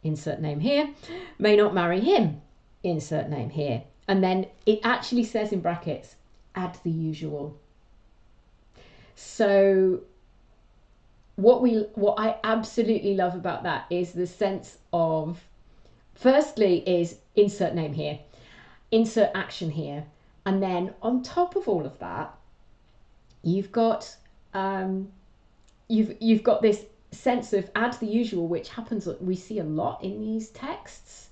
insert name here, may not marry him, insert name here. And then it actually says in brackets, add the usual. So what I absolutely love about that is the sense of, firstly is insert name here, insert action here, and then on top of all of that, you've got you've got this sense of add the usual, which happens, we see a lot in these texts,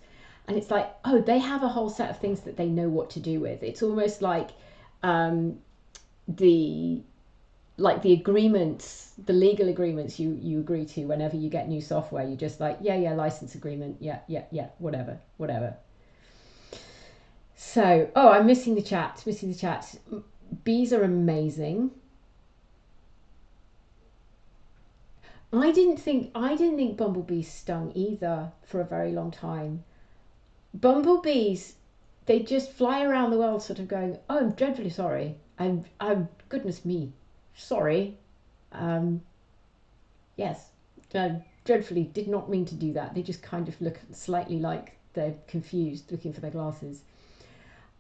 and it's like, oh, they have a whole set of things that they know what to do with. It's almost like the agreements, the legal agreements you agree to whenever you get new software. You just like, yeah, license agreement, yeah, whatever. So, oh, I'm missing the chat. Bees are amazing. I didn't think bumblebees stung either for a very long time. Bumblebees, they just fly around the world sort of going, oh, I'm dreadfully sorry. I'm goodness me, sorry. Yes, dreadfully did not mean to do that. They just kind of look slightly like they're confused, looking for their glasses.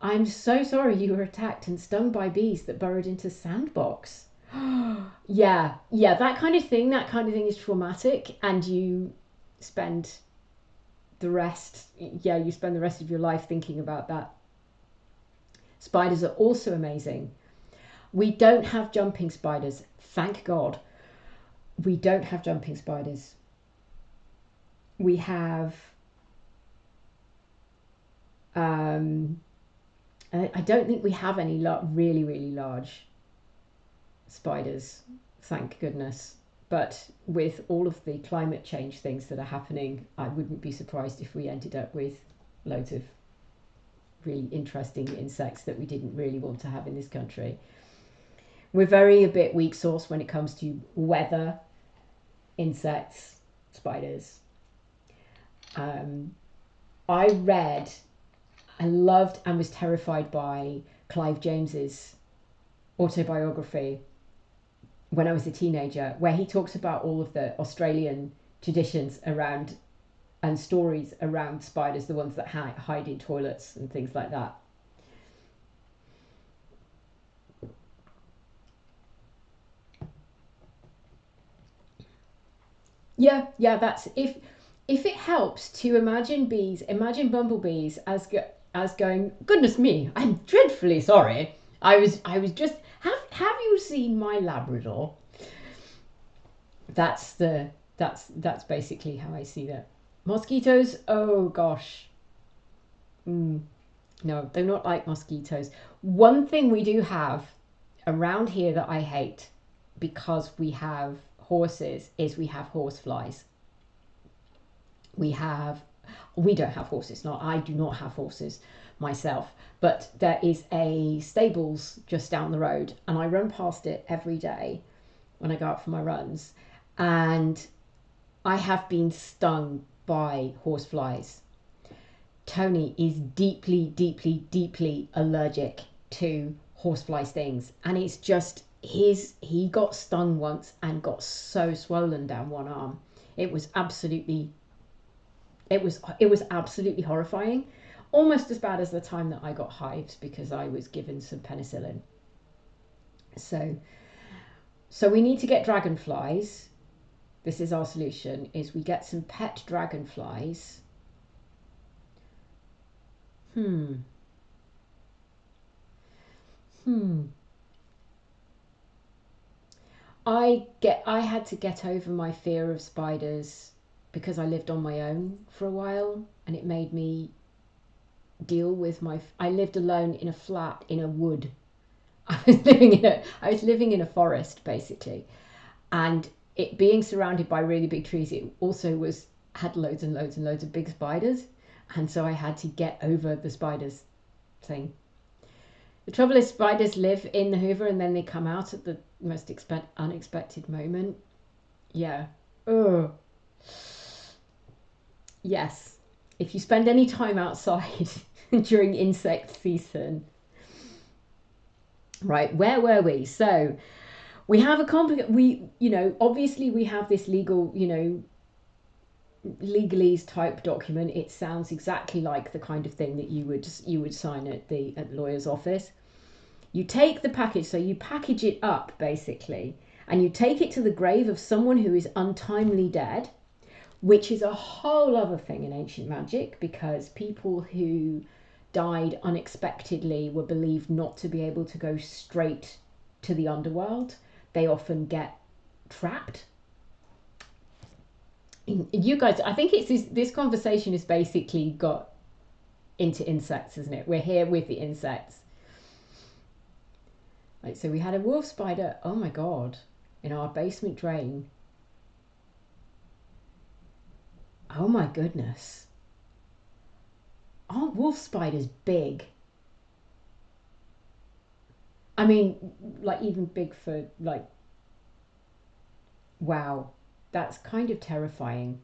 I'm so sorry you were attacked and stung by bees that burrowed into sandbox. Yeah, yeah, that kind of thing. That kind of thing is traumatic, and you spend the rest. Yeah, you spend the rest of your life thinking about that. Spiders are also amazing. We don't have jumping spiders, thank God. We don't have jumping spiders. We have. I don't think we have any really, really large spiders, thank goodness. But with all of the climate change things that are happening, I wouldn't be surprised if we ended up with loads of really interesting insects that we didn't really want to have in this country. We're very a bit weak sauce when it comes to weather, insects, spiders. I read, I loved and was terrified by Clive James's autobiography when I was a teenager, where he talks about all of the Australian traditions around and stories around spiders, the ones that hide in toilets and things like that. Yeah, yeah, that's if it helps to imagine bumblebees as going, goodness me, I'm dreadfully sorry. I was just have you seen my Labrador? That's the that's basically how I see that. Mosquitoes, oh gosh. No, they're not like mosquitoes. One thing we do have around here that I hate because we have horses is we have horse flies. We have we don't have horses. Not I do not have horses myself, but there is a stables just down the road, and I run past it every day when I go out for my runs, and I have been stung by horseflies. Tony is deeply, deeply, deeply allergic to horsefly stings, and it's just he got stung once and got so swollen down one arm. It was absolutely it was absolutely horrifying, almost as bad as the time that I got hives because I was given some penicillin. So so we need to get dragonflies. This is our solution: is we get some pet dragonflies. Hmm. Hmm. I had to get over my fear of spiders because I lived on my own for a while, and it made me deal with my I lived alone in a flat in a wood. I was living in a forest basically, and it being surrounded by really big trees, it also was had loads and loads and loads of big spiders, and so I had to get over the spiders thing. The trouble is, spiders live in the Hoover and then they come out at the most unexpected moment. Yeah. Oh, yes. If you spend any time outside during insect season. Right, where were we? So we have a complicated, obviously we have this legal, legalese type document. It sounds exactly like the kind of thing that you would sign at the lawyer's office. You take the package, so you package it up basically, and you take it to the grave of someone who is untimely dead, which is a whole other thing in ancient magic because people who died unexpectedly were believed not to be able to go straight to the underworld. They often get trapped. You guys, I think it's this conversation has basically got into insects, isn't it? We're here with the insects. Like, so we had a wolf spider, oh my god, in our basement drain. Oh my goodness. Aren't wolf spiders big? I mean, like even big for like, wow, that's kind of terrifying.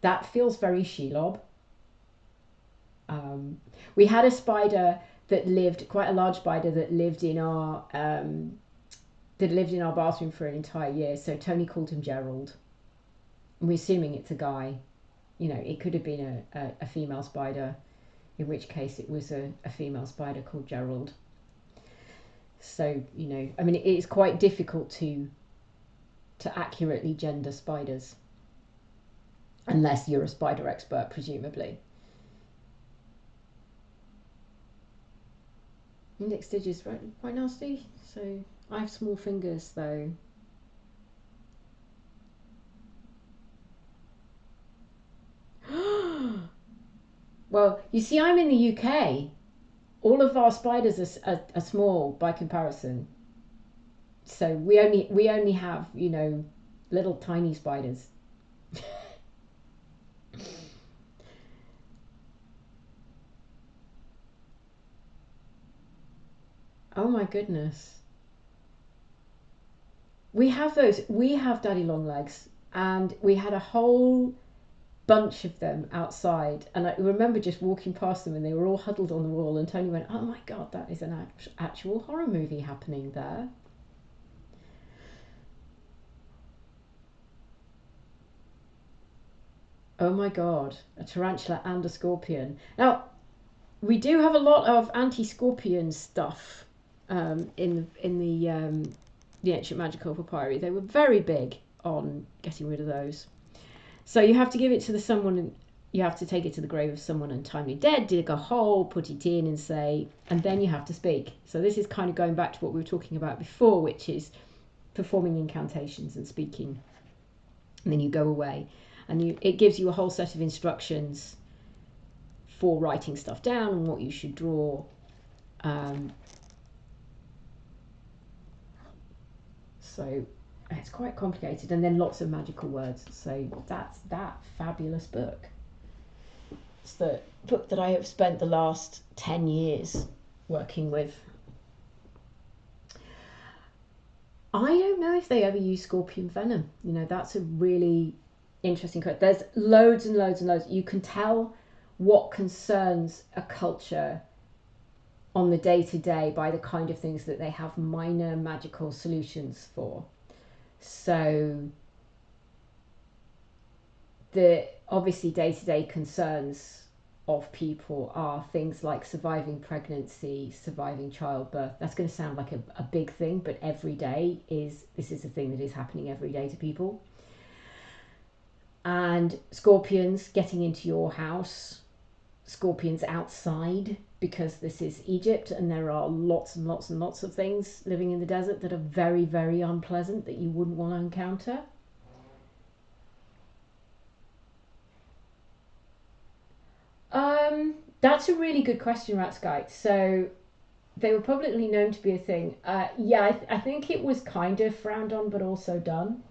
That feels very Shelob. We had a spider that lived, quite a large spider that lived in our bathroom for an entire year. So Tony called him Gerald. And we're assuming it's a guy. It could have been a female spider. in which case it was a female spider called Gerald. So, you know, I mean, it is quite difficult to accurately gender spiders, unless you're a spider expert, presumably. Index digits quite nasty. So I have small fingers though. Well, you see, I'm in the UK. All of our spiders are small by comparison. So we only have, you know, little tiny spiders. Oh my goodness. We have those. We have daddy long legs, and we had a whole bunch of them outside. And I remember just walking past them, and they were all huddled on the wall. And Tony went, "Oh my God, that is an actual horror movie happening there." Oh my God, a tarantula and a scorpion. Now, we do have a lot of anti-scorpion stuff in the ancient magical papyri. They were very big on getting rid of those. So you have to give it to someone. You have to take it to the grave of someone untimely dead, dig a hole, put it in, and say, and then you have to speak. So this is kind of going back to what we were talking about before, which is performing incantations and speaking, and then you go away, and it gives you a whole set of instructions for writing stuff down and what you should draw. So it's quite complicated, and then lots of magical words. So that's that fabulous book. It's the book that I have spent the last 10 years working with. I don't know if they ever use scorpion venom. You know, that's a really interesting question. There's loads and loads and loads. You can tell what concerns a culture on the day-to-day by the kind of things that they have minor magical solutions for. So the obviously day-to-day concerns of people are things like surviving pregnancy, surviving childbirth. That's going to sound like a big thing, but this is a thing that is happening every day to people. And scorpions getting into your house, scorpions outside, because this is Egypt and there are lots and lots and lots of things living in the desert that are very, very unpleasant that you wouldn't want to encounter. That's a really good question, Ratskite. So they were publicly known to be a thing. Yeah, I think it was kind of frowned on, but also done.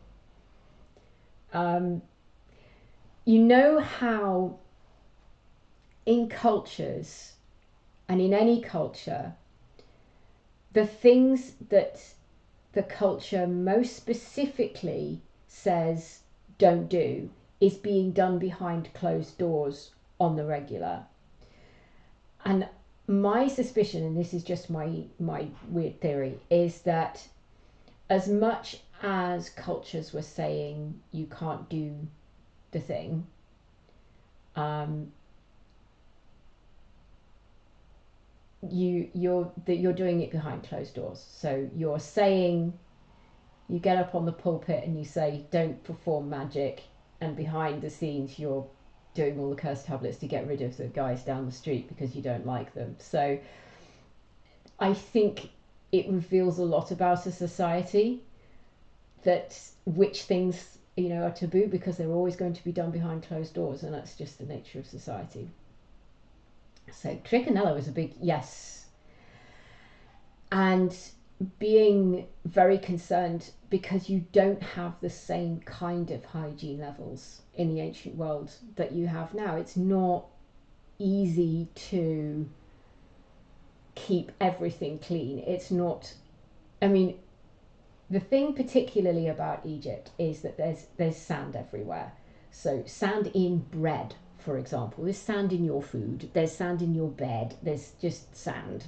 You know how in cultures, and in any culture, the things that the culture most specifically says don't do is being done behind closed doors on the regular. And my suspicion, and this is just my weird theory, is that as much as cultures were saying you can't do the thing, you're doing it behind closed doors. So you're saying, you get up on the pulpit and you say don't perform magic, and behind the scenes you're doing all the curse tablets to get rid of the guys down the street because you don't like them. So I think it reveals a lot about a society, that which things, you know, are taboo because they're always going to be done behind closed doors, and that's just the nature of society. So Trichinella is a big yes, and being very concerned because you don't have the same kind of hygiene levels in the ancient world that you have now. It's not easy to keep everything clean. It's not, I mean, the thing particularly about Egypt is that there's sand everywhere. So sand in bread, for example. There's sand in your food. There's sand in your bed. There's just sand.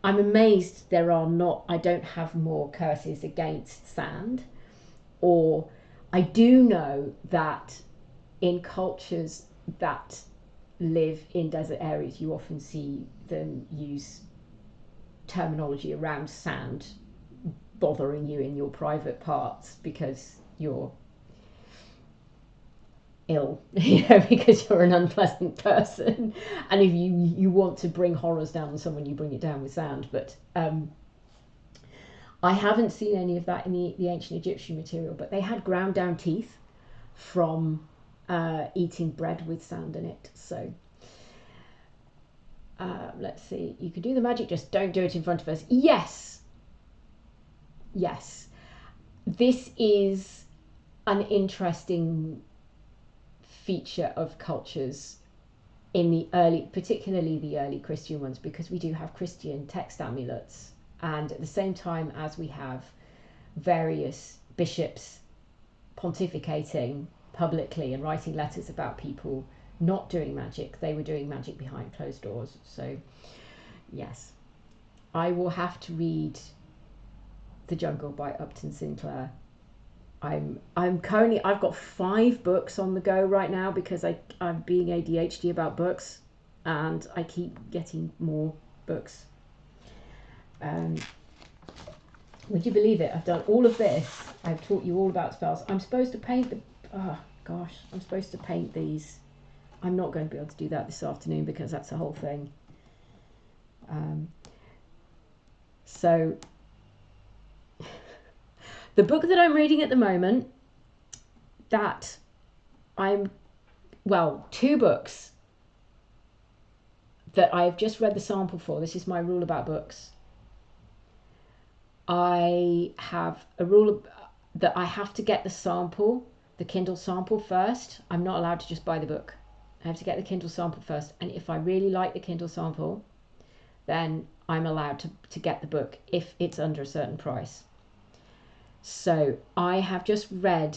I'm amazed I don't have more curses against sand. Or I do know that in cultures that live in desert areas, you often see them use terminology around sand bothering you in your private parts because you're ill, because you're an unpleasant person, and if you want to bring horrors down on someone, you bring it down with sand. But I haven't seen any of that in the ancient Egyptian material, but they had ground down teeth from eating bread with sand in it. So let's see, you can do the magic, just don't do it in front of us. Yes, this is an interesting feature of cultures in the early, particularly the early Christian ones, because we do have Christian text amulets, and at the same time as we have various bishops pontificating publicly and writing letters about people not doing magic, they were doing magic behind closed doors. So yes, I will have to read The Jungle by Upton Sinclair. I'm currently, I've got 5 books on the go right now because I'm being ADHD about books, and I keep getting more books. Would you believe it? I've done all of this. I've taught you all about spells. I'm supposed to paint I'm supposed to paint these. I'm not going to be able to do that this afternoon because that's the whole thing. So the book that I'm reading at the moment, that two books that I've just read the sample for. This is my rule about books. I have a rule that I have to get the sample, the Kindle sample first. I'm not allowed to just buy the book. I have to get the Kindle sample first. And if I really like the Kindle sample, then I'm allowed to get the book if it's under a certain price. So I have just read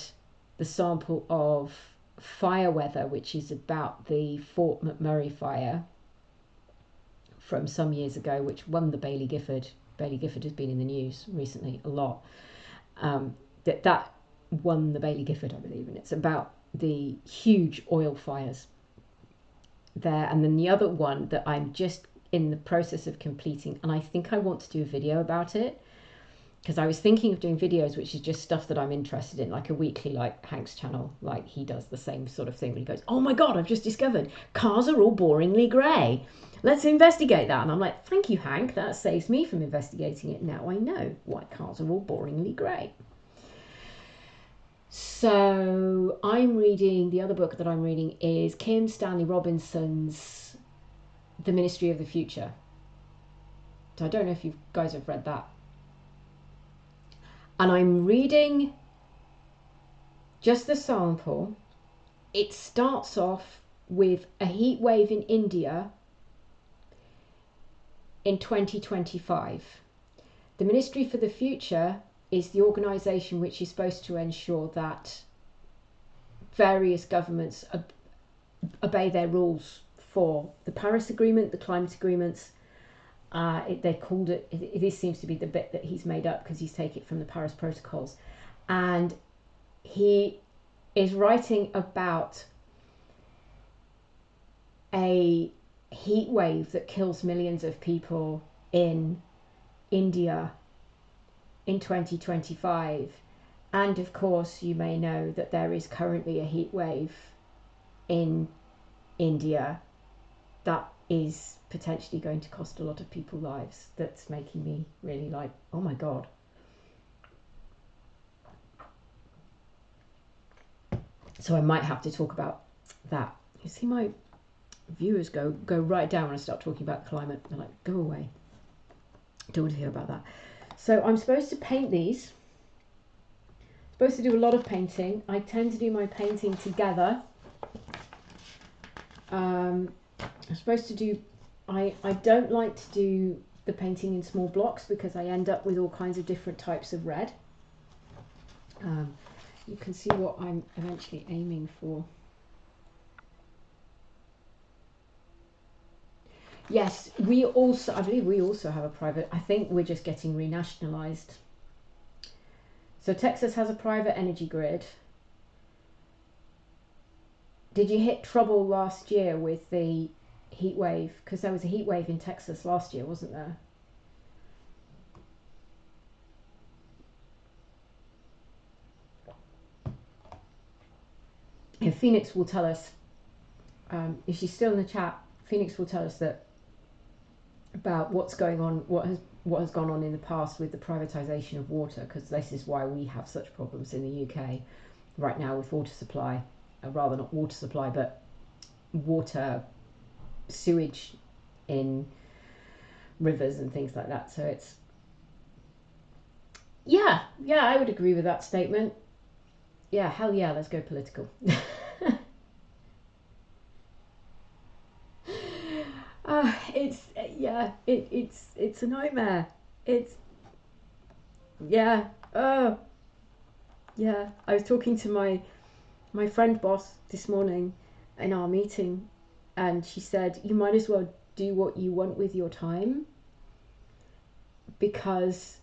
the sample of Fire Weather, which is about the Fort McMurray fire from some years ago, which won the Baillie Gifford. Baillie Gifford has been in the news recently a lot. That won the Baillie Gifford, I believe, and it's about the huge oil fires there. And then the other one that I'm just in the process of completing, and I think I want to do a video about it, because I was thinking of doing videos which is just stuff that I'm interested in, like a weekly, like Hank's channel, like he does the same sort of thing when he goes, oh my god, I've just discovered cars are all boringly grey, let's investigate that. And I'm like, thank you, Hank, that saves me from investigating it. Now I know why cars are all boringly grey. So I'm reading, the other book that I'm reading is Kim Stanley Robinson's The Ministry of the Future. So I don't know if you guys have read that. And I'm reading just the sample. It starts off with a heat wave in India in 2025. The Ministry for the Future is the organisation which is supposed to ensure that various governments obey their rules for the Paris Agreement, the climate agreements. They called it, this seems to be the bit that he's made up because he's taken it from the Paris Protocols. And he is writing about a heat wave that kills millions of people in India in 2025. And of course, you may know that there is currently a heat wave in India that is potentially going to cost a lot of people lives. That's making me really like, oh my god. So I might have to talk about that. You see my viewers go right down when I start talking about climate. They're like, go away, don't want to hear about that. So I'm supposed to paint these, supposed to do a lot of painting. I tend to do my painting together. I'm supposed to do, I don't like to do the painting in small blocks because I end up with all kinds of different types of red. You can see what I'm eventually aiming for. Yes, I believe we also have a private, I think we're just getting renationalized. So Texas has a private energy grid. Did you hit trouble last year with the heat wave? Because there was a heat wave in Texas last year, wasn't there? If Phoenix will tell us, if she's still in the chat, Phoenix will tell us that about what's going on, what has gone on in the past with the privatisation of water, because this is why we have such problems in the UK right now with water supply, rather not water supply, but water sewage in rivers and things like that. So it's, yeah, I would agree with that statement. Yeah, hell yeah, let's go political. It's a nightmare. It's, yeah, oh yeah. I was talking to my friend boss this morning in our meeting, and she said you might as well do what you want with your time, because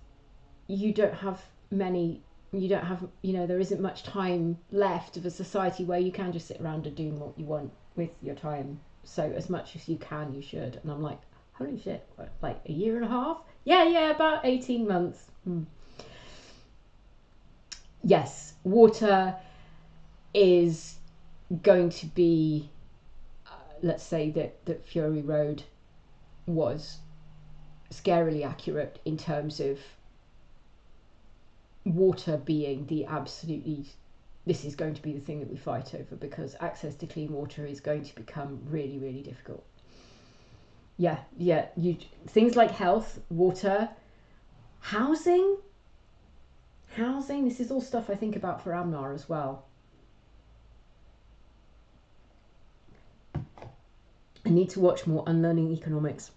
you don't have there isn't much time left of a society where you can just sit around and doing what you want with your time. So as much as you can, you should. And I'm like, holy shit, what, like a year and a half? Yeah, about 18 months. Yes, water is going to be, let's say that Fury Road was scarily accurate in terms of water being the absolutely, this is going to be the thing that we fight over, because access to clean water is going to become really, really difficult. Things like health, water, housing, this is all stuff I think about for Amnar as well. I need to watch more Unlearning Economics,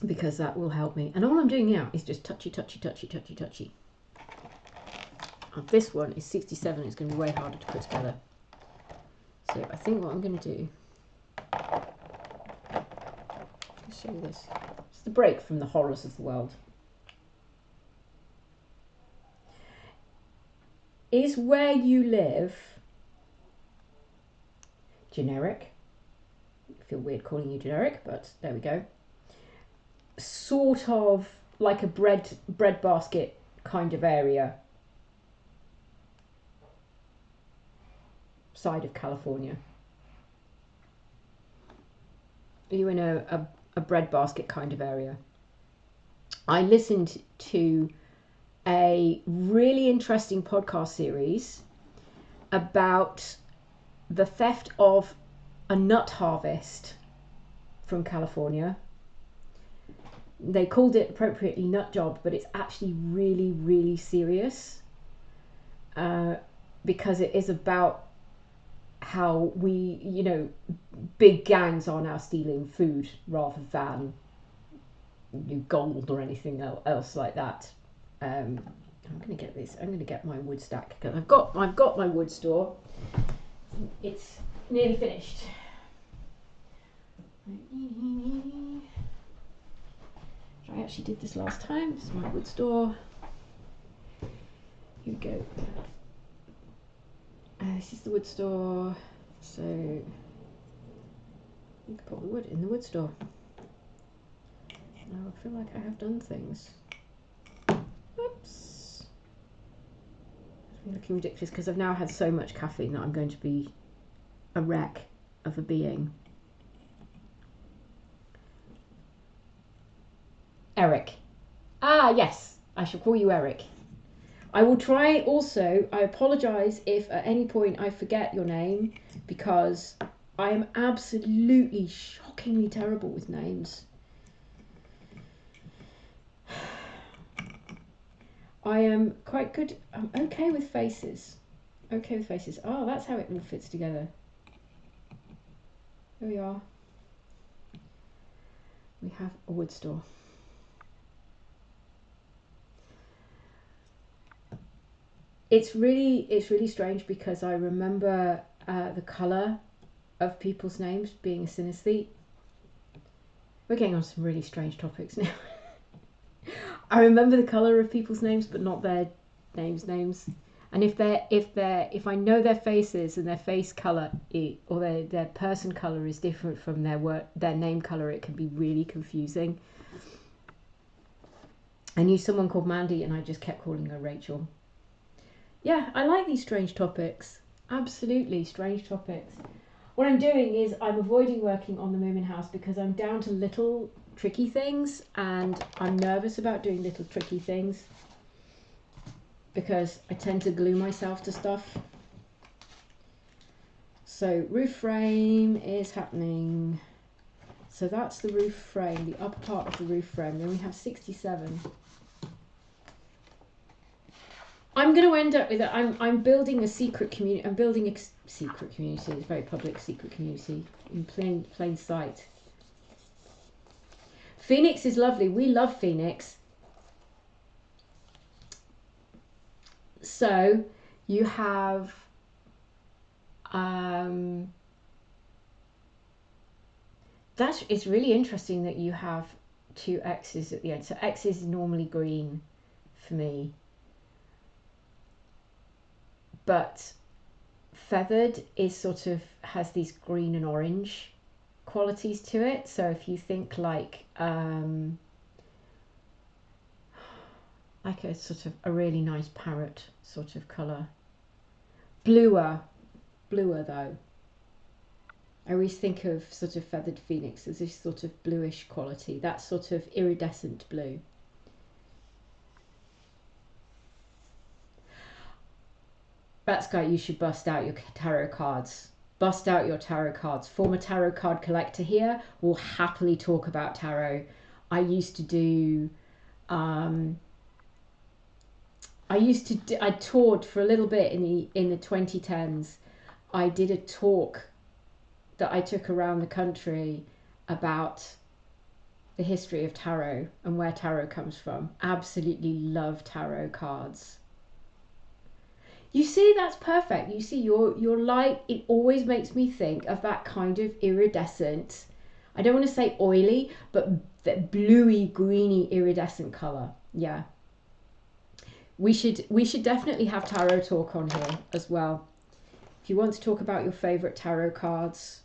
because that will help me. And all I'm doing now is just touchy. This one is 67. It's going to be way harder to put together. So I think what I'm going to do, I'll show you this. It's the break from the horrors of the world. Is where you live generic? I feel weird calling you generic, but there we go. Sort of like a bread basket kind of area, side of California. Are you in a bread basket kind of area? I listened to a really interesting podcast series about the theft of a nut harvest from California. They called it appropriately nut job, but it's actually really, really serious, because it is about how we, big gangs are now stealing food rather than gold or anything else like that. I'm going to get this. I'm going to get my wood stack, because I've got my wood store. It's nearly finished. I actually did this last time. This is my wood store. Here we go. This is the wood store. So you can put the wood in the wood store. Now I feel like I have done things. Oops. I'm looking ridiculous because I've now had so much caffeine that I'm going to be a wreck of a being. Eric. Ah, yes. I shall call you Eric. I will try also. I apologise if at any point I forget your name, because I am absolutely shockingly terrible with names. I am quite good. I'm okay with faces. Okay with faces. Oh, that's how it all fits together. Here we are. We have a wood store. It's really strange, because I remember the colour of people's names being a synesthete. We're getting on some really strange topics now. I remember the colour of people's names, but not their names. And if I know their faces and their face color or their person color is different from their name color, it can be really confusing. I knew someone called Mandy and I just kept calling her Rachel. Yeah, I like these strange topics. Absolutely strange topics. What I'm doing is I'm avoiding working on the Moomin House because I'm down to little tricky things, and I'm nervous about doing little tricky things because I tend to glue myself to stuff. So roof frame is happening. So that's the roof frame, the upper part of the roof frame. Then we have 67. I'm going to end up with it. I'm building a secret community. I'm building a secret community. It's a very public secret community in plain sight. Phoenix is lovely. We love Phoenix. So you have it's really interesting that you have two X's at the end. So X is normally green for me, but feathered is sort of has these green and orange qualities to it. So if you think like a sort of a really nice parrot sort of colour. Bluer though. I always think of sort of feathered phoenix as this sort of bluish quality, that sort of iridescent blue. Batsky, you should bust out your tarot cards. Bust out your tarot cards. Former tarot card collector here will happily talk about tarot. I used to do I toured for a little bit in the 2010s. I did a talk that I took around the country about the history of tarot and where tarot comes from. Absolutely love tarot cards. You see, that's perfect. You see, your light, it always makes me think of that kind of iridescent, I don't want to say oily, but that bluey, greeny, iridescent colour. Yeah. We should definitely have tarot talk on here as well. If you want to talk about your favourite tarot cards,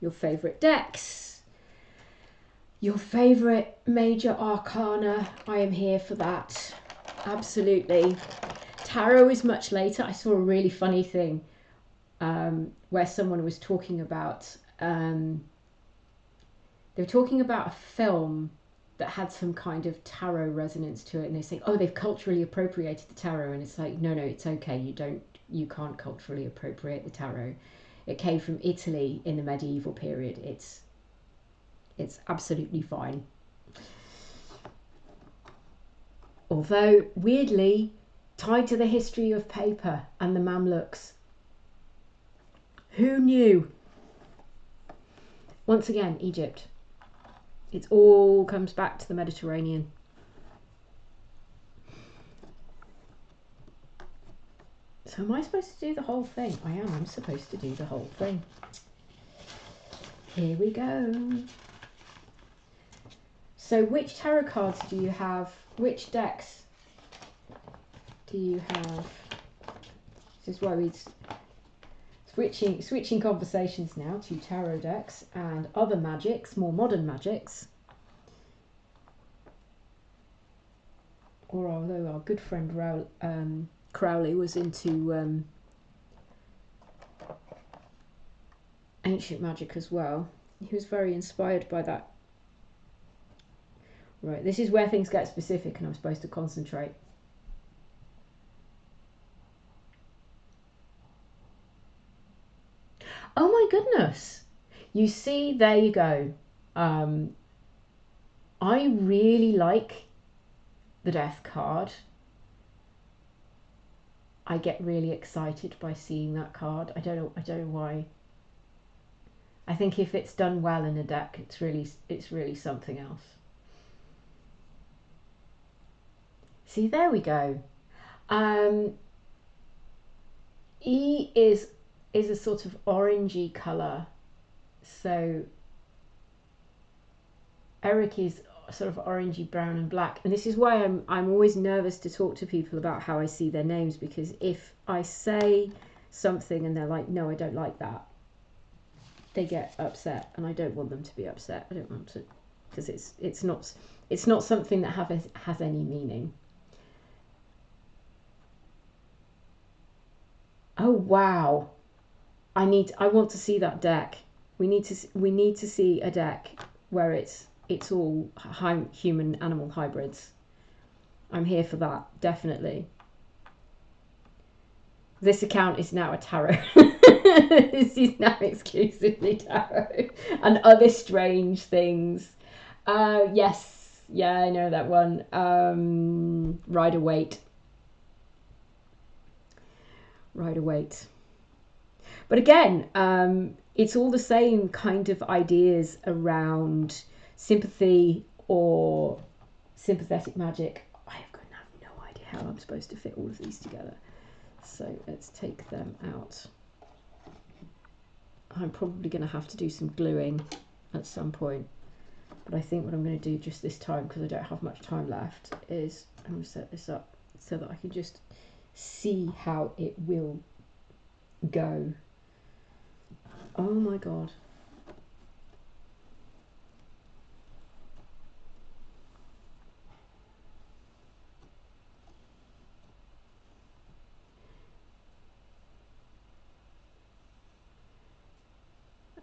your favourite decks, your favourite major arcana, I am here for that. Absolutely. Tarot is much later. I saw a really funny thing where someone was talking about, they were talking about a film that had some kind of tarot resonance to it, and they say, oh, they've culturally appropriated the tarot, and it's like, no, it's okay. You can't culturally appropriate the tarot. It came from Italy in the medieval period. It's absolutely fine. Although weirdly tied to the history of paper and the Mamluks. Who knew? Once again, Egypt. It all comes back to the Mediterranean. So am I supposed to do the whole thing? I am. I'm supposed to do the whole thing. Here we go. So which tarot cards do you have? Which decks do you have? This is why we switching conversations now to tarot decks and other magics, more modern magics. Or although our good friend Crowley was into ancient magic as well. He was very inspired by that. Right, this is where things get specific and I'm supposed to concentrate. Oh my goodness. You see, there you go. I really like the Death card. I get really excited by seeing that card. I don't know why. I think if it's done well in a deck, it's really something else. See, there we go. E is a sort of orangey colour. So Eric is sort of orangey brown and black. And this is why I'm always nervous to talk to people about how I see their names, because if I say something and they're like, no, I don't like that, they get upset, and I don't want them to be upset. I don't want to, because it's not something that has any meaning. Oh wow, I want to see that deck. We need to see a deck where it's all human animal hybrids. I'm here for that, definitely. This account is now a tarot. This is now exclusively tarot and other strange things. Yes, yeah, I know that one. Rider-Waite. Rider-Waite. But again, it's all the same kind of ideas around sympathy or sympathetic magic. I have no idea how I'm supposed to fit all of these together. So let's take them out. I'm probably going to have to do some gluing at some point. But I think what I'm going to do just this time, because I don't have much time left, is I'm going to set this up so that I can just see how it will go. Oh my god.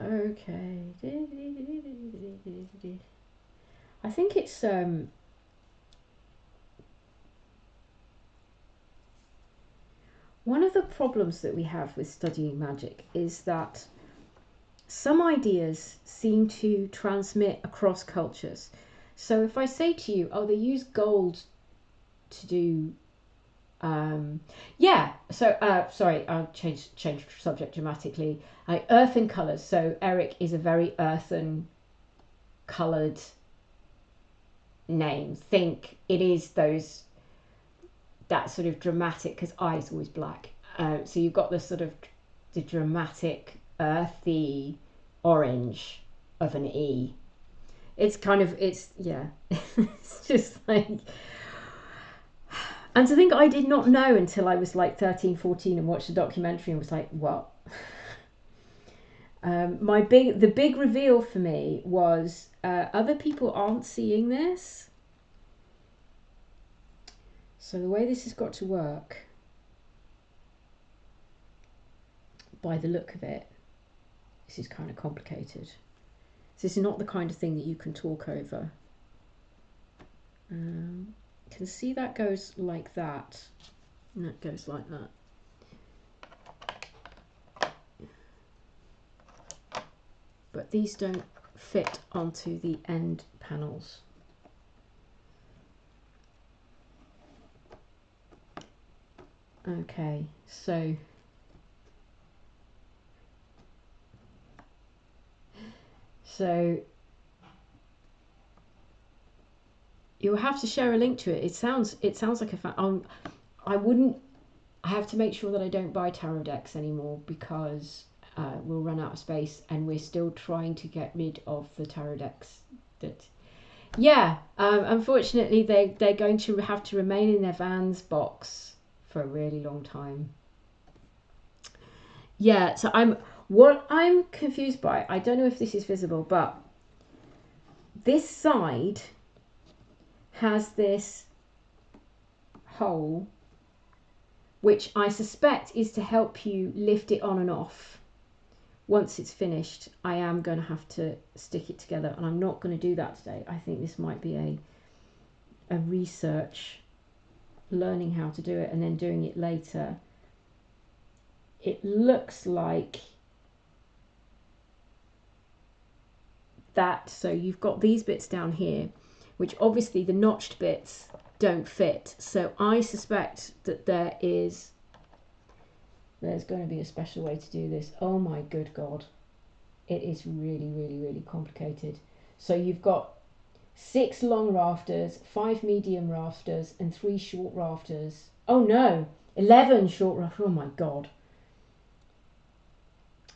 Okay. I think it's one of the problems that we have with studying magic is that some ideas seem to transmit across cultures. So if I say to you, oh, they use gold to do sorry, I'll change subject dramatically. Earthen colours. So Eric is a very earthen coloured name. Think it is that sort of dramatic, because I is always black. So you've got the dramatic earthy orange of an E. It's just like, and to think I did not know until I was like 13, 14 and watched the documentary and was like, what? The big reveal for me was other people aren't seeing this. So the way this has got to work, by the look of it, this is kind of complicated. This is not the kind of thing that you can talk over. Can see that goes like that, and that goes like that. But these don't fit onto the end panels. Okay, so you'll have to share a link to it. It sounds like I have to make sure that I don't buy tarot decks anymore, because we'll run out of space, and we're still trying to get rid of the tarot decks that, unfortunately they're going to have to remain in their Vans box for a really long time. Yeah, so what I'm confused by, I don't know if this is visible, but this side has this hole, which I suspect is to help you lift it on and off. Once it's finished, I am going to have to stick it together, and I'm not going to do that today. I think this might be a research, learning how to do it and then doing it later. It looks like that. So you've got these bits down here, which obviously the notched bits don't fit. So I suspect that there's going to be a special way to do this. Oh my good God. It is really, really, really complicated. So you've got 6 long rafters, 5 medium rafters, and 3 short rafters. Oh no, 11 short rafters. Oh my God.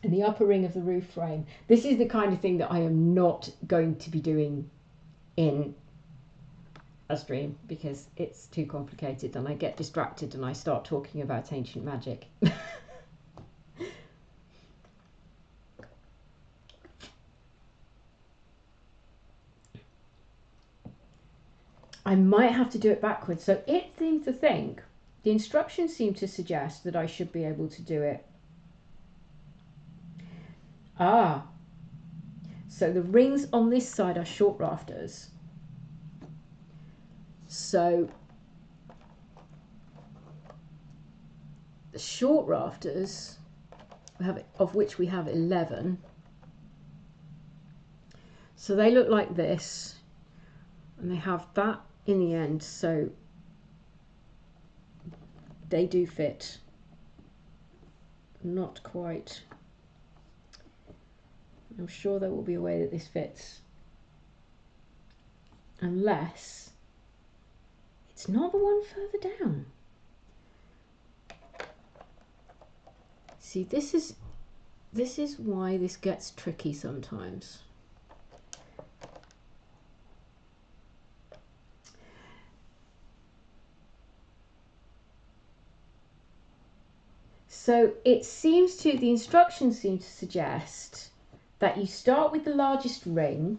And the upper ring of the roof frame. This is the kind of thing that I am not going to be doing in a stream because it's too complicated and I get distracted and I start talking about ancient magic. I might have to do it backwards. So it seems to think, the instructions seem to suggest that I should be able to do it. Ah, so the rings on this side are short rafters. So the short rafters, of which we have 11. So they look like this, and they have that in the end, so they do fit. Not quite. I'm sure there will be a way that this fits, unless it's not the one further down. See, this is why this gets tricky sometimes. So it seems to, the instructions seem to suggest that you start with the largest ring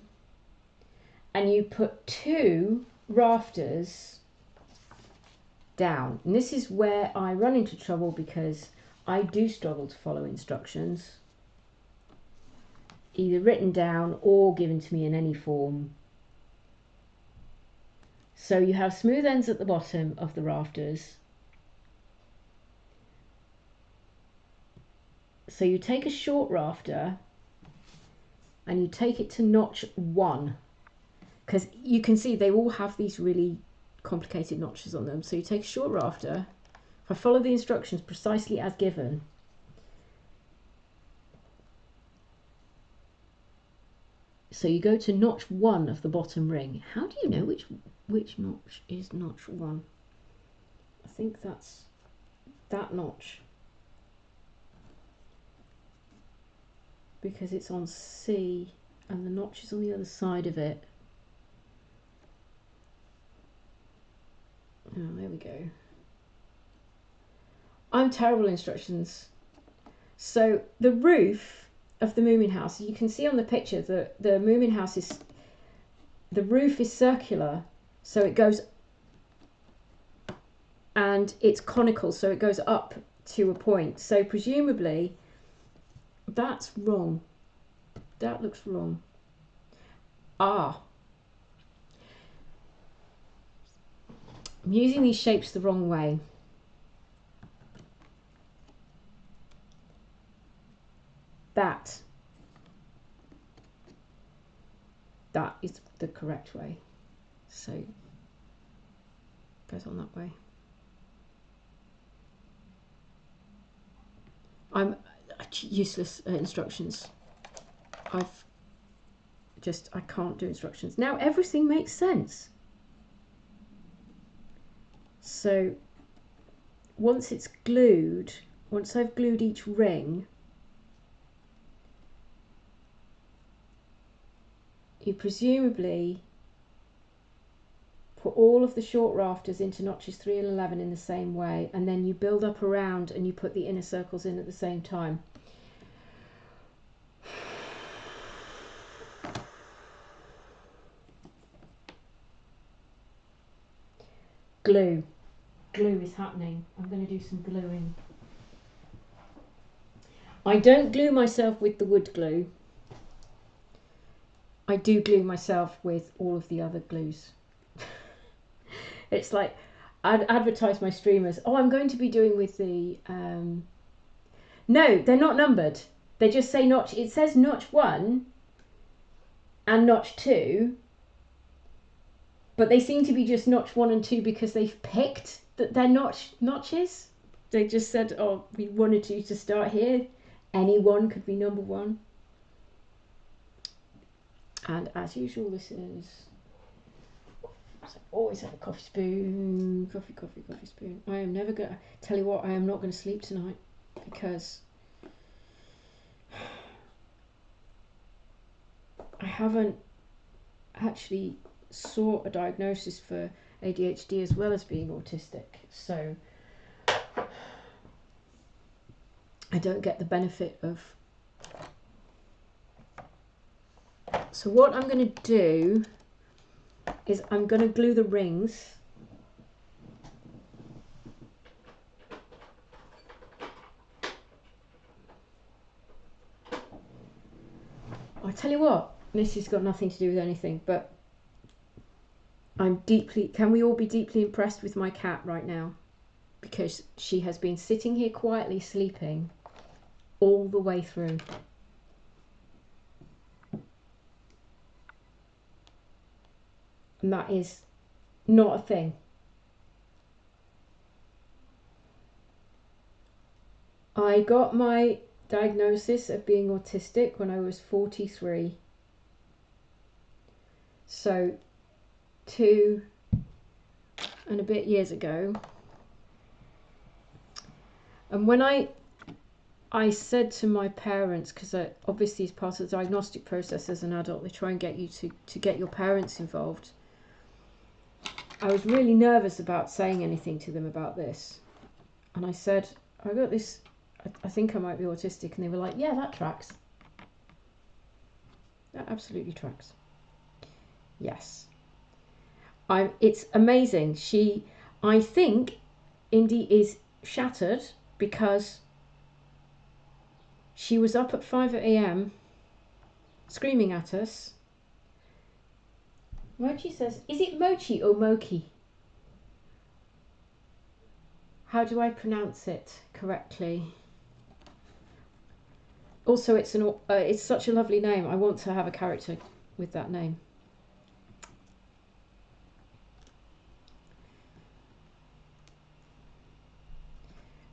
and you put 2 rafters down. And this is where I run into trouble because I do struggle to follow instructions, either written down or given to me in any form. So you have smooth ends at the bottom of the rafters. So you take a short rafter and you take it to notch 1, because you can see they all have these really complicated notches on them. So you take a short rafter. If I follow the instructions precisely as given, so you go to notch 1 of the bottom ring. How do you know which notch is notch 1? I think that's that notch, because it's on C and the notch is on the other side of it. Oh, there we go. I'm terrible at instructions. So the roof of the Moomin house, you can see on the picture that the Moomin house is, the roof is circular, so it goes, and it's conical, so it goes up to a point. So presumably that's wrong. That looks wrong. Ah, I'm using these shapes the wrong way. That is the correct way. So it goes on that way. I'm useless at instructions. I can't do instructions. Now everything makes sense. So once it's glued, once I've glued each ring, you presumably put all of the short rafters into notches 3 and 11 in the same way, and then you build up around and you put the inner circles in at the same time. Glue is happening. I'm going to do some gluing. I don't glue myself with the wood glue. I do glue myself with all of the other glues. It's like I'd advertise my streamers. Oh, I'm going to be doing with the no, they're not numbered. They just say notch. It says notch 1 and notch 2, but they seem to be just notch 1 and 2 because they've picked that they're notches. They just said, oh, we wanted you to start here. Any one could be number 1. And as usual, this is, so always have a coffee spoon, coffee spoon. I am never going to, tell you what, I am not going to sleep tonight because I haven't actually saw a diagnosis for ADHD as well as being autistic, so I don't get the benefit of. So what I'm going to do is I'm going to glue the rings I tell you what, this has got nothing to do with anything, but can we all be deeply impressed with my cat right now? Because she has been sitting here quietly sleeping all the way through. And that is not a thing. I got my diagnosis of being autistic when I was 43. So 2 and a bit years ago. And when I said to my parents, because obviously as part of the diagnostic process as an adult, they try and get you to get your parents involved. I was really nervous about saying anything to them about this. And I said, I got this, I think I might be autistic. And they were like, yeah, that tracks. That absolutely tracks. Yes. It's amazing. I think Indy is shattered because she was up at 5 a.m. screaming at us. Mochi says, is it Mochi or Moki? How do I pronounce it correctly? Also, it's such a lovely name. I want to have a character with that name.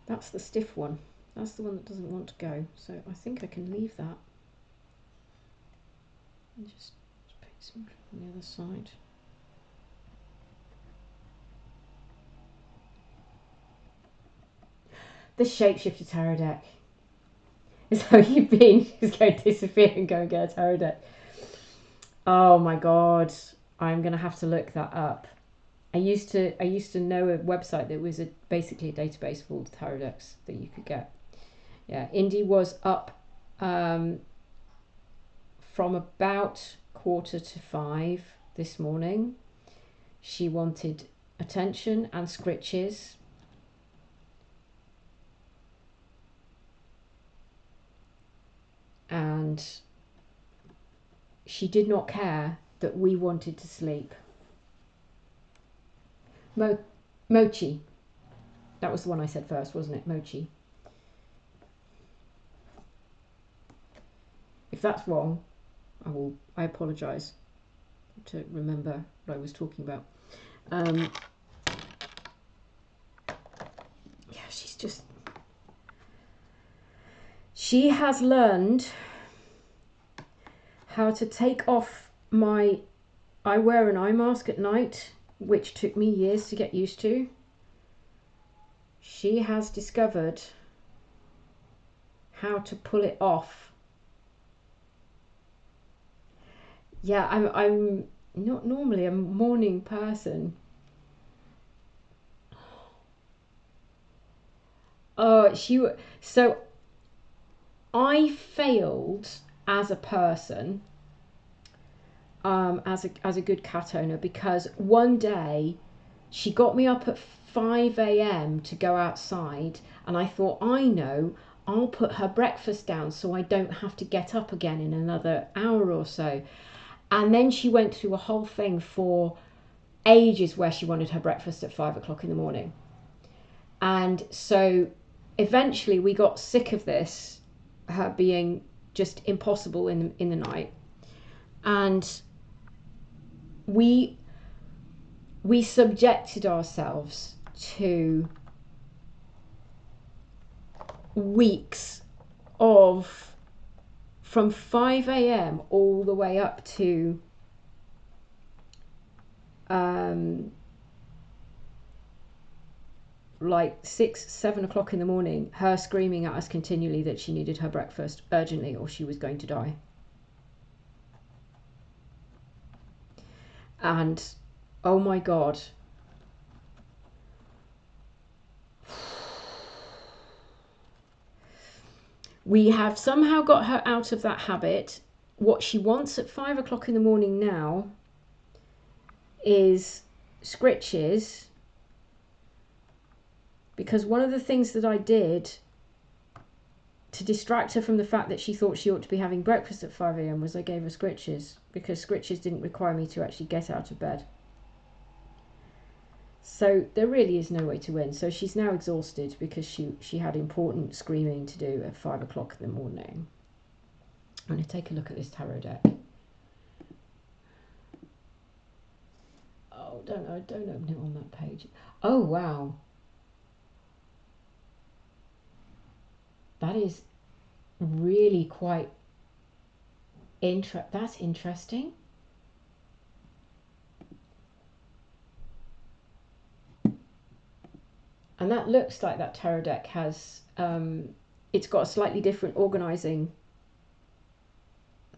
That's the stiff one. That's the one that doesn't want to go. So I think I can leave that. And just put some on the other side. The shapeshifter tarot deck. Is how you've been. Just go disappear and go and get a tarot deck. Oh my god. I'm going to have to look that up. I used to know a website that was basically a database of all the tarot decks that you could get. Yeah, Indy was up from about 4:45 this morning. She wanted attention and scritches. And she did not care that we wanted to sleep. Mochi. That was the one I said first, wasn't it? Mochi. If that's wrong, I apologise to remember what I was talking about. Yeah, she has learned how to take off I wear an eye mask at night, which took me years to get used to. She has discovered how to pull it off. Yeah, I'm not normally a morning person. So I failed as a person, as a good cat owner, because one day she got me up at 5 a.m. to go outside, and I thought, I'll put her breakfast down so I don't have to get up again in another hour or so. And then she went through a whole thing for ages where she wanted her breakfast at 5 o'clock in the morning. And so eventually we got sick of this, her being just impossible in the night. And we subjected ourselves to weeks of from 5 a.m. all the way up to like 6, 7 o'clock in the morning, her screaming at us continually that she needed her breakfast urgently or she was going to die. And oh my God, we have somehow got her out of that habit. What she wants at 5 o'clock in the morning now is scritches, because one of the things that I did to distract her from the fact that she thought she ought to be having breakfast at 5 a.m. was I gave her scritches, because scritches didn't require me to actually get out of bed. So there really is no way to win. So she's now exhausted because she had important screaming to do at 5 o'clock in the morning. I'm going to take a look at this tarot deck. Oh, don't open it on that page. Oh, wow. That is really quite that's interesting. And that looks like that tarot deck has, it's got a slightly different organising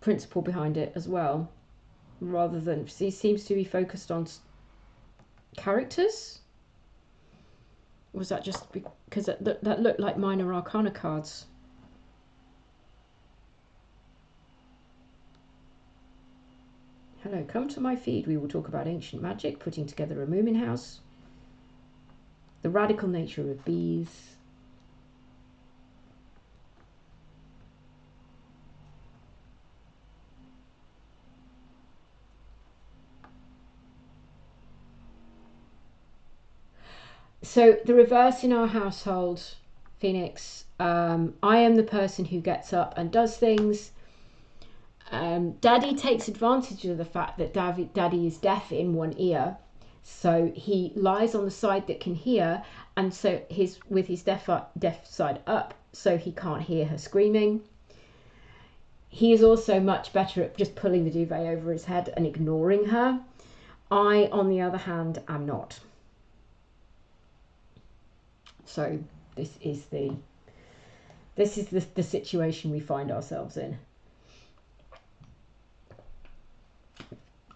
principle behind it as well, rather than, it seems to be focused on characters. Or was that just because that looked like minor arcana cards? Hello, come to my feed. We will talk about ancient magic, putting together a Moomin house, the radical nature of bees. So the reverse in our household, Phoenix, I am the person who gets up and does things. Daddy takes advantage of the fact that Daddy is deaf in one ear, so he lies on the side that can hear, and so with his deaf side up, so he can't hear her screaming. He is also much better at just pulling the duvet over his head and ignoring her. I, on the other hand, am not. So this is the situation we find ourselves in.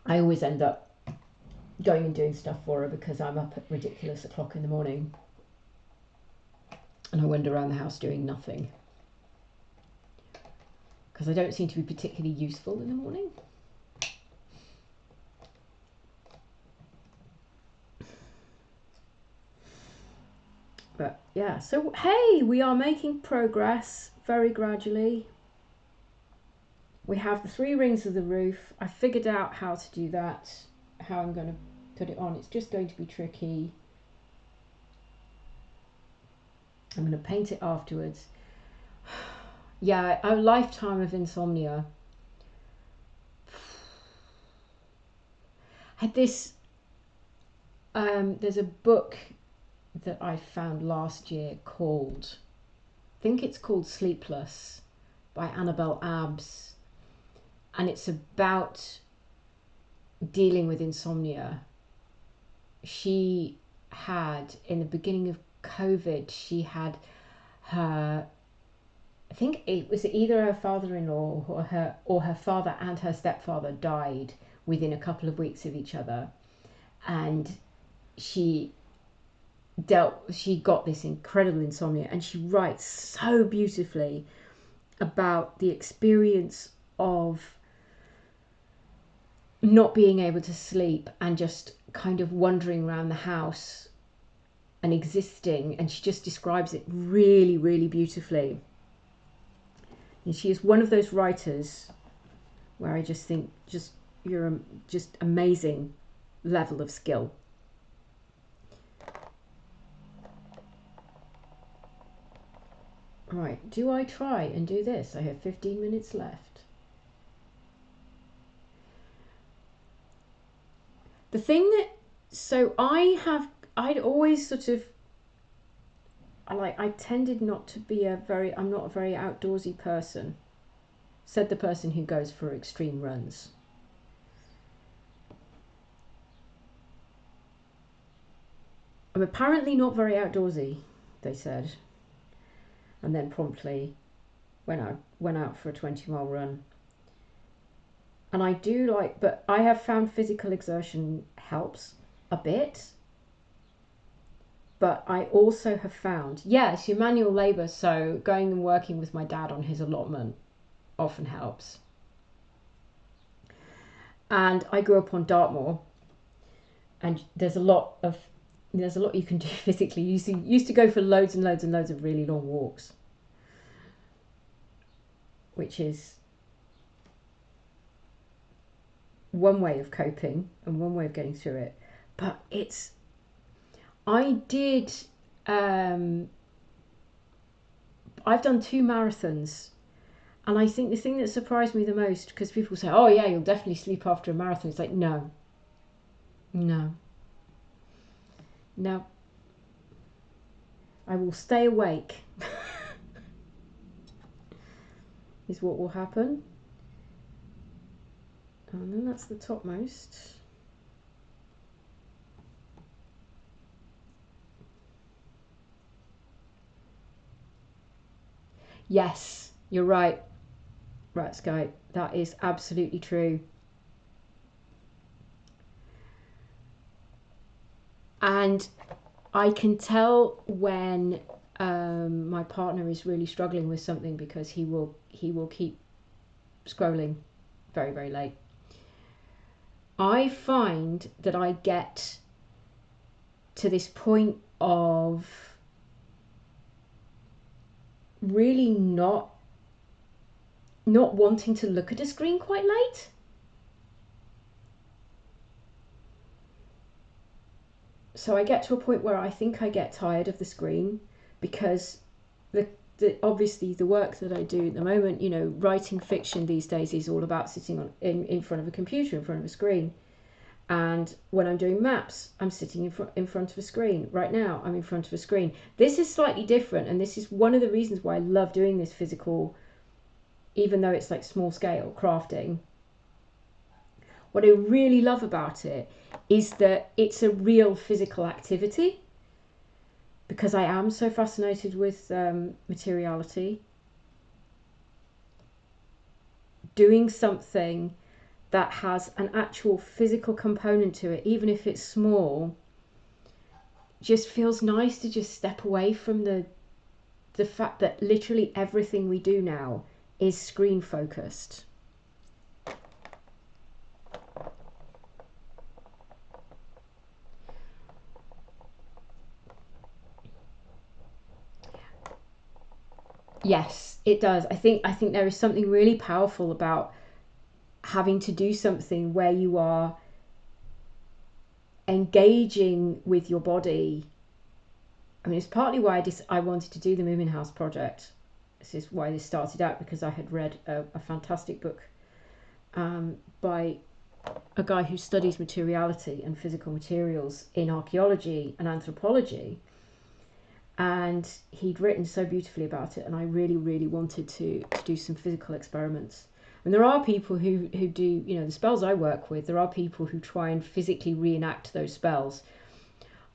I always end up going and doing stuff for her because I'm up at ridiculous o'clock in the morning, and I wander around the house doing nothing because I don't seem to be particularly useful in the morning. But yeah, so hey, we are making progress very gradually. We have the 3 rings of the roof. I figured out how to do that, how I'm going to put it on. It's just going to be tricky. I'm going to paint it afterwards. Yeah, a lifetime of insomnia. Had this, there's a book that I found last year called, I think it's called Sleepless, by Annabelle Abbs, and it's about dealing with insomnia. She had, in the beginning of COVID, she had her, I think it was either her father-in-law or her father and her stepfather died within a couple of weeks of each other, and she got this incredible insomnia, and she writes so beautifully about the experience of not being able to sleep and just kind of wandering around the house and existing, and she just describes it really, really beautifully. And she is one of those writers where I just think you're just amazing level of skill. Right, do I try and do this? I have 15 minutes left. The thing that, so I'd always sort of, I tended not to be I'm not a very outdoorsy person, said the person who goes for extreme runs. I'm apparently not very outdoorsy, they said, and then promptly went out for a 20-mile run. And I do like, but I have found physical exertion helps a bit. But I also have found, yes, your manual labour, so going and working with my dad on his allotment often helps. And I grew up on Dartmoor, and there's a lot you can do physically. You used to go for loads and loads and loads of really long walks, which is one way of coping and one way of getting through it. But I've done 2 marathons, and I think the thing that surprised me the most, because people say, oh yeah, you'll definitely sleep after a marathon. It's like, no. I will stay awake is what will happen. And then that's the topmost. Yes, you're right, Sky. That is absolutely true. And I can tell when my partner is really struggling with something, because he will keep scrolling very, very late. I find that I get to this point of really not wanting to look at a screen quite late. So I get to a point where I think I get tired of the screen, because obviously the work that I do at the moment, writing fiction these days is all about sitting in front of a computer, in front of a screen. And when I'm doing maps, I'm sitting in front of a screen. Right now, I'm in front of a screen. This is slightly different, and this is one of the reasons why I love doing this physical, even though it's like small scale crafting. What I really love about it is that it's a real physical activity, because I am so fascinated with materiality. Doing something that has an actual physical component to it, even if it's small, just feels nice to just step away from the fact that literally everything we do now is screen focused. Yes, it does. I think there is something really powerful about having to do something where you are engaging with your body. I mean, it's partly why I wanted to do the Moomin House project. This is why this started out, because I had read a fantastic book by a guy who studies materiality and physical materials in archaeology and anthropology. And he'd written so beautifully about it, and I really, really wanted to do some physical experiments. And there are people who do, the spells I work with, there are people who try and physically reenact those spells.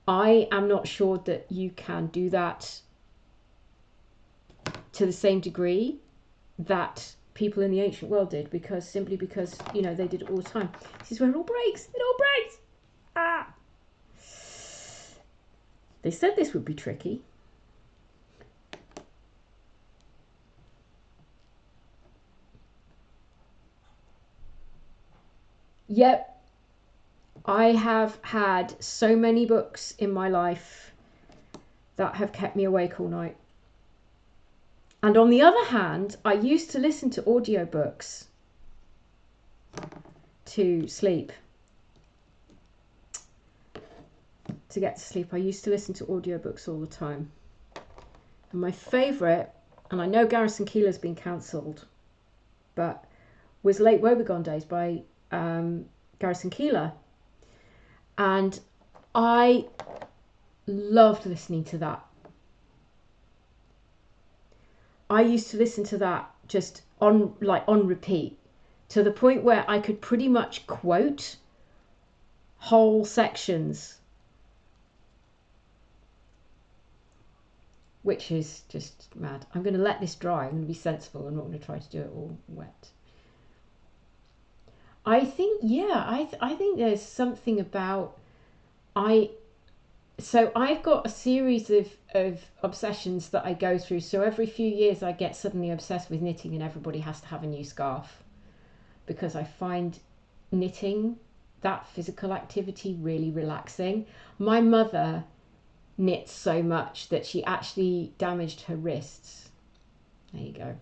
I am not sure that you can do that to the same degree that people in the ancient world did, because they did it all the time. This is where it all breaks. It all breaks. Ah! They said this would be tricky. Yep, I have had so many books in my life that have kept me awake all night. And on the other hand, I used to listen to audiobooks to sleep. To get to sleep, I used to listen to audiobooks all the time. And my favourite, and I know Garrison Keillor's been cancelled, but was Late Woebegone Days by Garrison Keillor. And I loved listening to that. I used to listen to that just on repeat, to the point where I could pretty much quote whole sections, which is just mad. I'm going to let this dry. I'm going to be sensible. I'm not going to try to do it all wet. I think, yeah, I think there's something about so I've got a series of obsessions that I go through. So every few years I get suddenly obsessed with knitting, and everybody has to have a new scarf, because I find knitting, that physical activity, really relaxing. My mother knits so much that she actually damaged her wrists. There you go.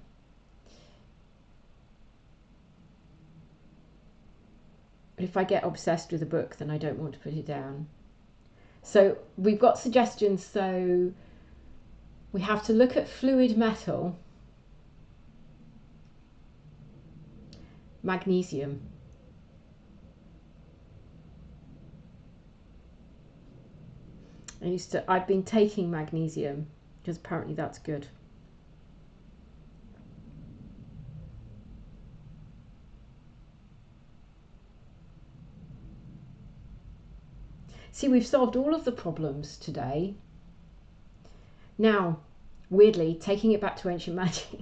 But if I get obsessed with a book, then I don't want to put it down. So we've got suggestions. So we have to look at fluid metal, magnesium. I've been taking magnesium because apparently that's good. See, we've solved all of the problems today. Now, weirdly, taking it back to ancient magic,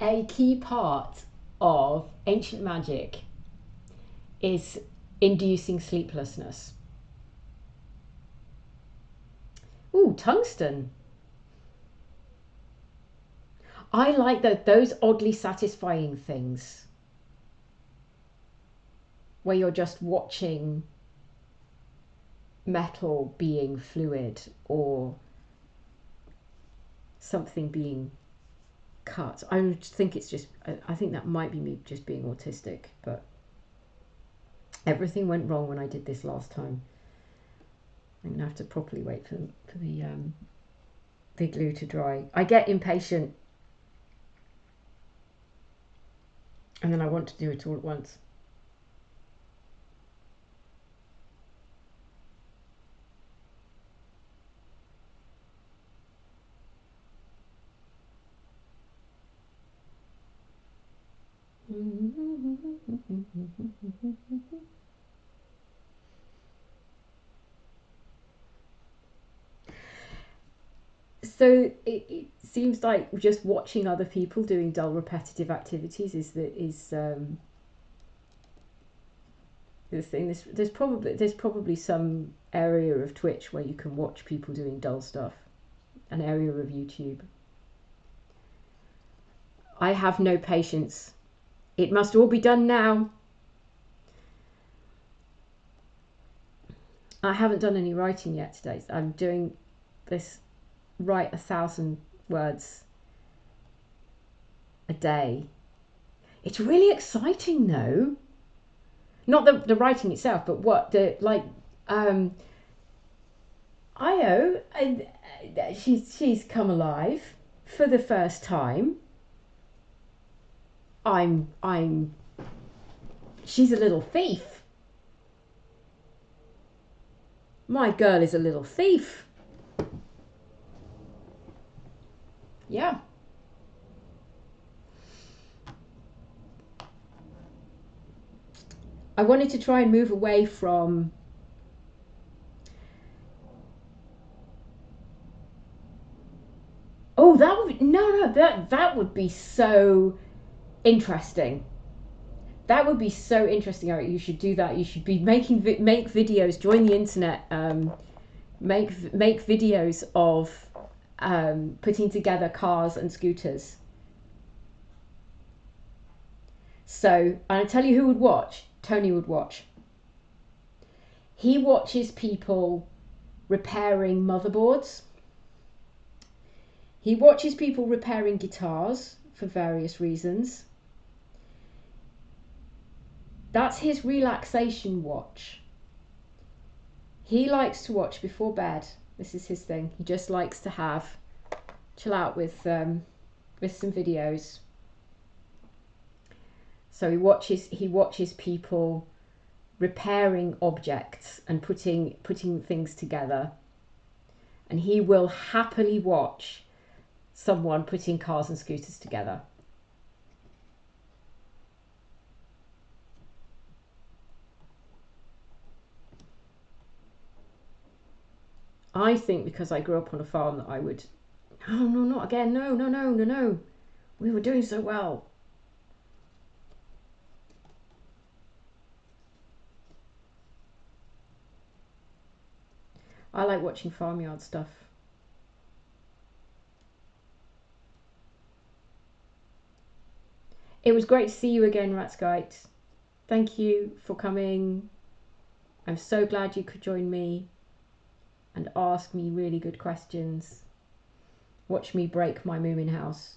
a key part of ancient magic is inducing sleeplessness. Ooh, tungsten. I like those oddly satisfying things where you're just watching metal being fluid or something being cut. I think it's just, I think that might be me just being autistic, but everything went wrong when I did this last time. I'm gonna have to properly wait for the glue to dry. I get impatient and then I want to do it all at once. So it seems like just watching other people doing dull, repetitive activities is the thing. There's probably some area of Twitch where you can watch people doing dull stuff. An area of YouTube. I have no patience. It must all be done now. I haven't done any writing yet today. I'm doing this, write 1,000 words a day. It's really exciting though. Not the writing itself, but what the like Io, she's come alive for the first time. She's a little thief. My girl is a little thief. Yeah. I wanted to try and move away from that would that would be so interesting. That would be so interesting, Eric. You should do that. You should be make videos. Join the internet. Make videos of putting together cars and scooters. So, and I tell you who would watch. Tony would watch. He watches people repairing motherboards. He watches people repairing guitars for various reasons. That's his relaxation watch. He likes to watch before bed. This is his thing. He just likes to chill out with some videos. So he watches people repairing objects and putting things together, and he will happily watch someone putting cars and scooters together. I think because I grew up on a farm that I would, oh no, not again, no. We were doing so well. I like watching farmyard stuff. It was great to see you again, Ratskite. Thank you for coming. I'm so glad you could join me and ask me really good questions. Watch me break my Moomin house.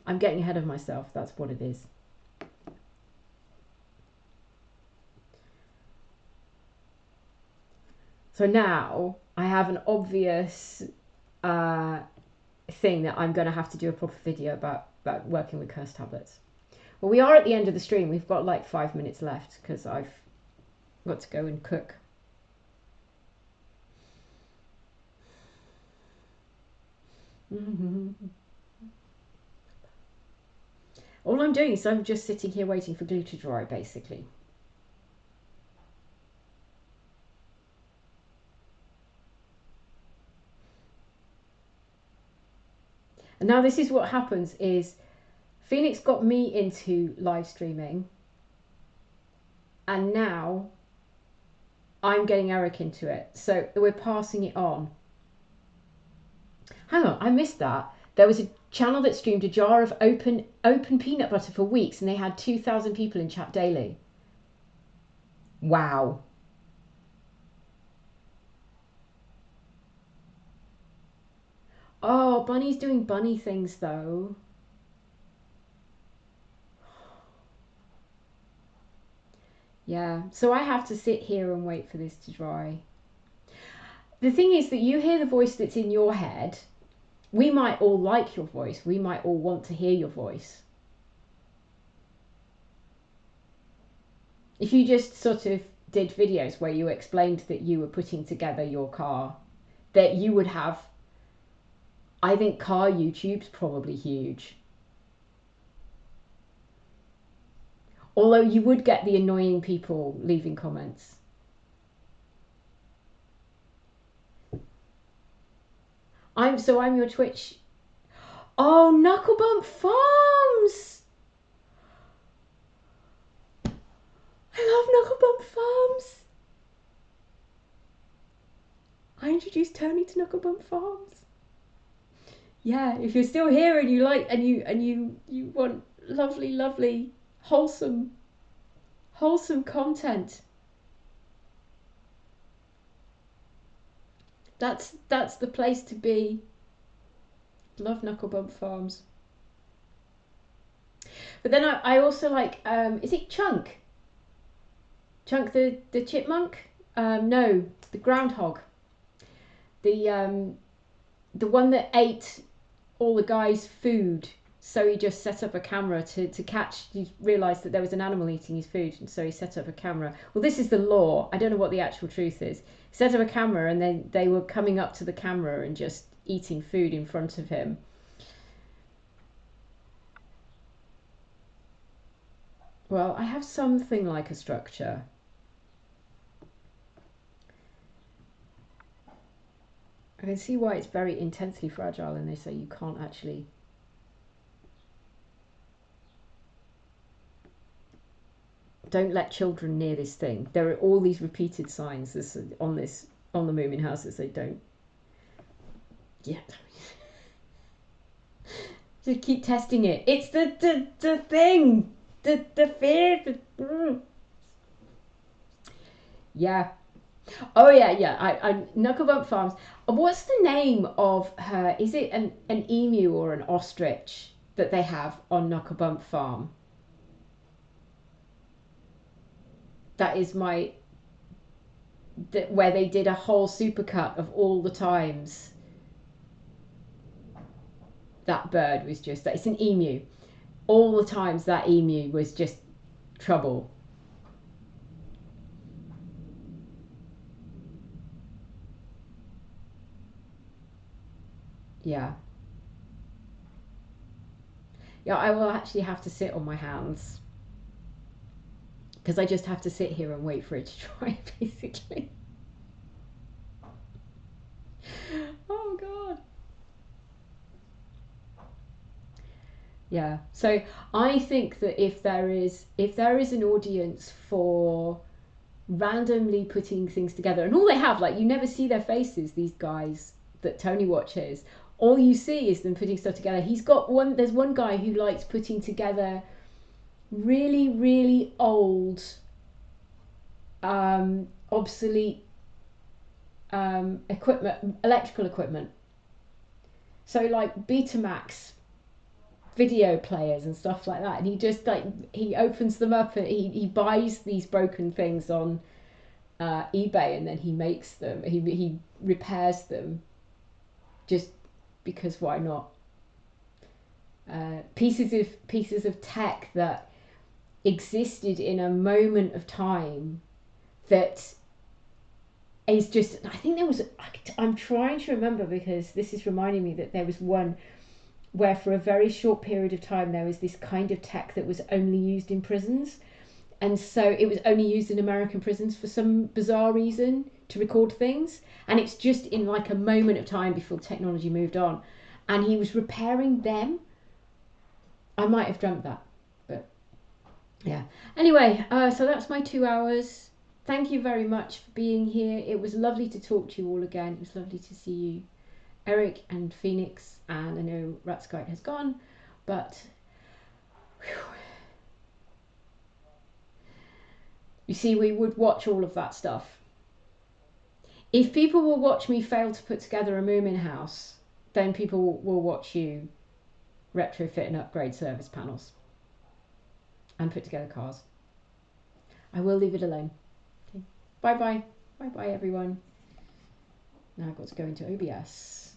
I'm getting ahead of myself, that's what it is. So now I have an obvious thing that I'm going to have to do a proper video about working with curse tablets. Well, we are at the end of the stream. We've got like 5 minutes left because I've got to go and cook. All I'm doing is I'm just sitting here waiting for glue to dry, basically. And now this is what happens is Phoenix got me into live streaming, and now I'm getting Eric into it. So we're passing it on. Hang on, I missed that. There was a channel that streamed a jar of open peanut butter for weeks, and they had 2,000 people in chat daily. Wow. Oh, Bunny's doing bunny things though. Yeah, so I have to sit here and wait for this to dry. The thing is that you hear the voice that's in your head. We might all like your voice. We might all want to hear your voice. If you just sort of did videos where you explained that you were putting together your car, that you would have, I think car YouTube's probably huge. Although you would get the annoying people leaving comments. I'm your Twitch. Oh, Knucklebump Farms! I love Knucklebump Farms. I introduced Tony to Knucklebump Farms. Yeah, if you're still here and you like and you want lovely, wholesome content. That's the place to be. Love Knucklebump Farms. But then I also like is it Chunk? Chunk the chipmunk? No, the groundhog. The one that ate all the guy's food, so he just set up a camera to catch. He realised that there was an animal eating his food, and so he set up a camera. Well, this is the law. I don't know what the actual truth is. He set up a camera, and then they were coming up to the camera and just eating food in front of him. Well, I have something like a structure. I can see why it's very intensely fragile, and they say you can't actually. Don't let children near this thing. There are all these repeated signs on the Moomin house that say don't. Yeah. Just keep testing it. It's the thing. The fear. Yeah. Oh yeah. I Knucklebump Farms. What's the name of her? Is it an emu or an ostrich that they have on Knucklebump Farm? That is where they did a whole supercut of all the times that bird was just. It's an emu. All the times that emu was just trouble. Yeah. Yeah, I will actually have to sit on my hands. Because I just have to sit here and wait for it to dry, basically. Oh, God. Yeah. So I think that if there is an audience for randomly putting things together, and all they have, like, you never see their faces, these guys that Tony watches, all you see is them putting stuff together. There's one guy who likes putting together really, really old, obsolete equipment, electrical equipment. So like Betamax video players and stuff like that, and he just like he opens them up and he buys these broken things on eBay, and then he makes them, he repairs them, just because why not. Pieces of tech that existed in a moment of time that is just, I think there was, I'm trying to remember, because this is reminding me that there was one where for a very short period of time there was this kind of tech that was only used in prisons, and so it was only used in American prisons for some bizarre reason to record things, and it's just in like a moment of time before technology moved on, and he was repairing them. I might have dreamt that, but yeah. Anyway, so that's my 2 hours. Thank you very much for being here. It was lovely to talk to you all again. It was lovely to see you, Eric and Phoenix, and I know Ratskite has gone, but whew. You see, we would watch all of that stuff. If people will watch me fail to put together a Moomin house, then people will watch you retrofit and upgrade service panels and put together cars. I will leave it alone. Okay. Bye bye. Bye bye, everyone. Now I've got to go into OBS.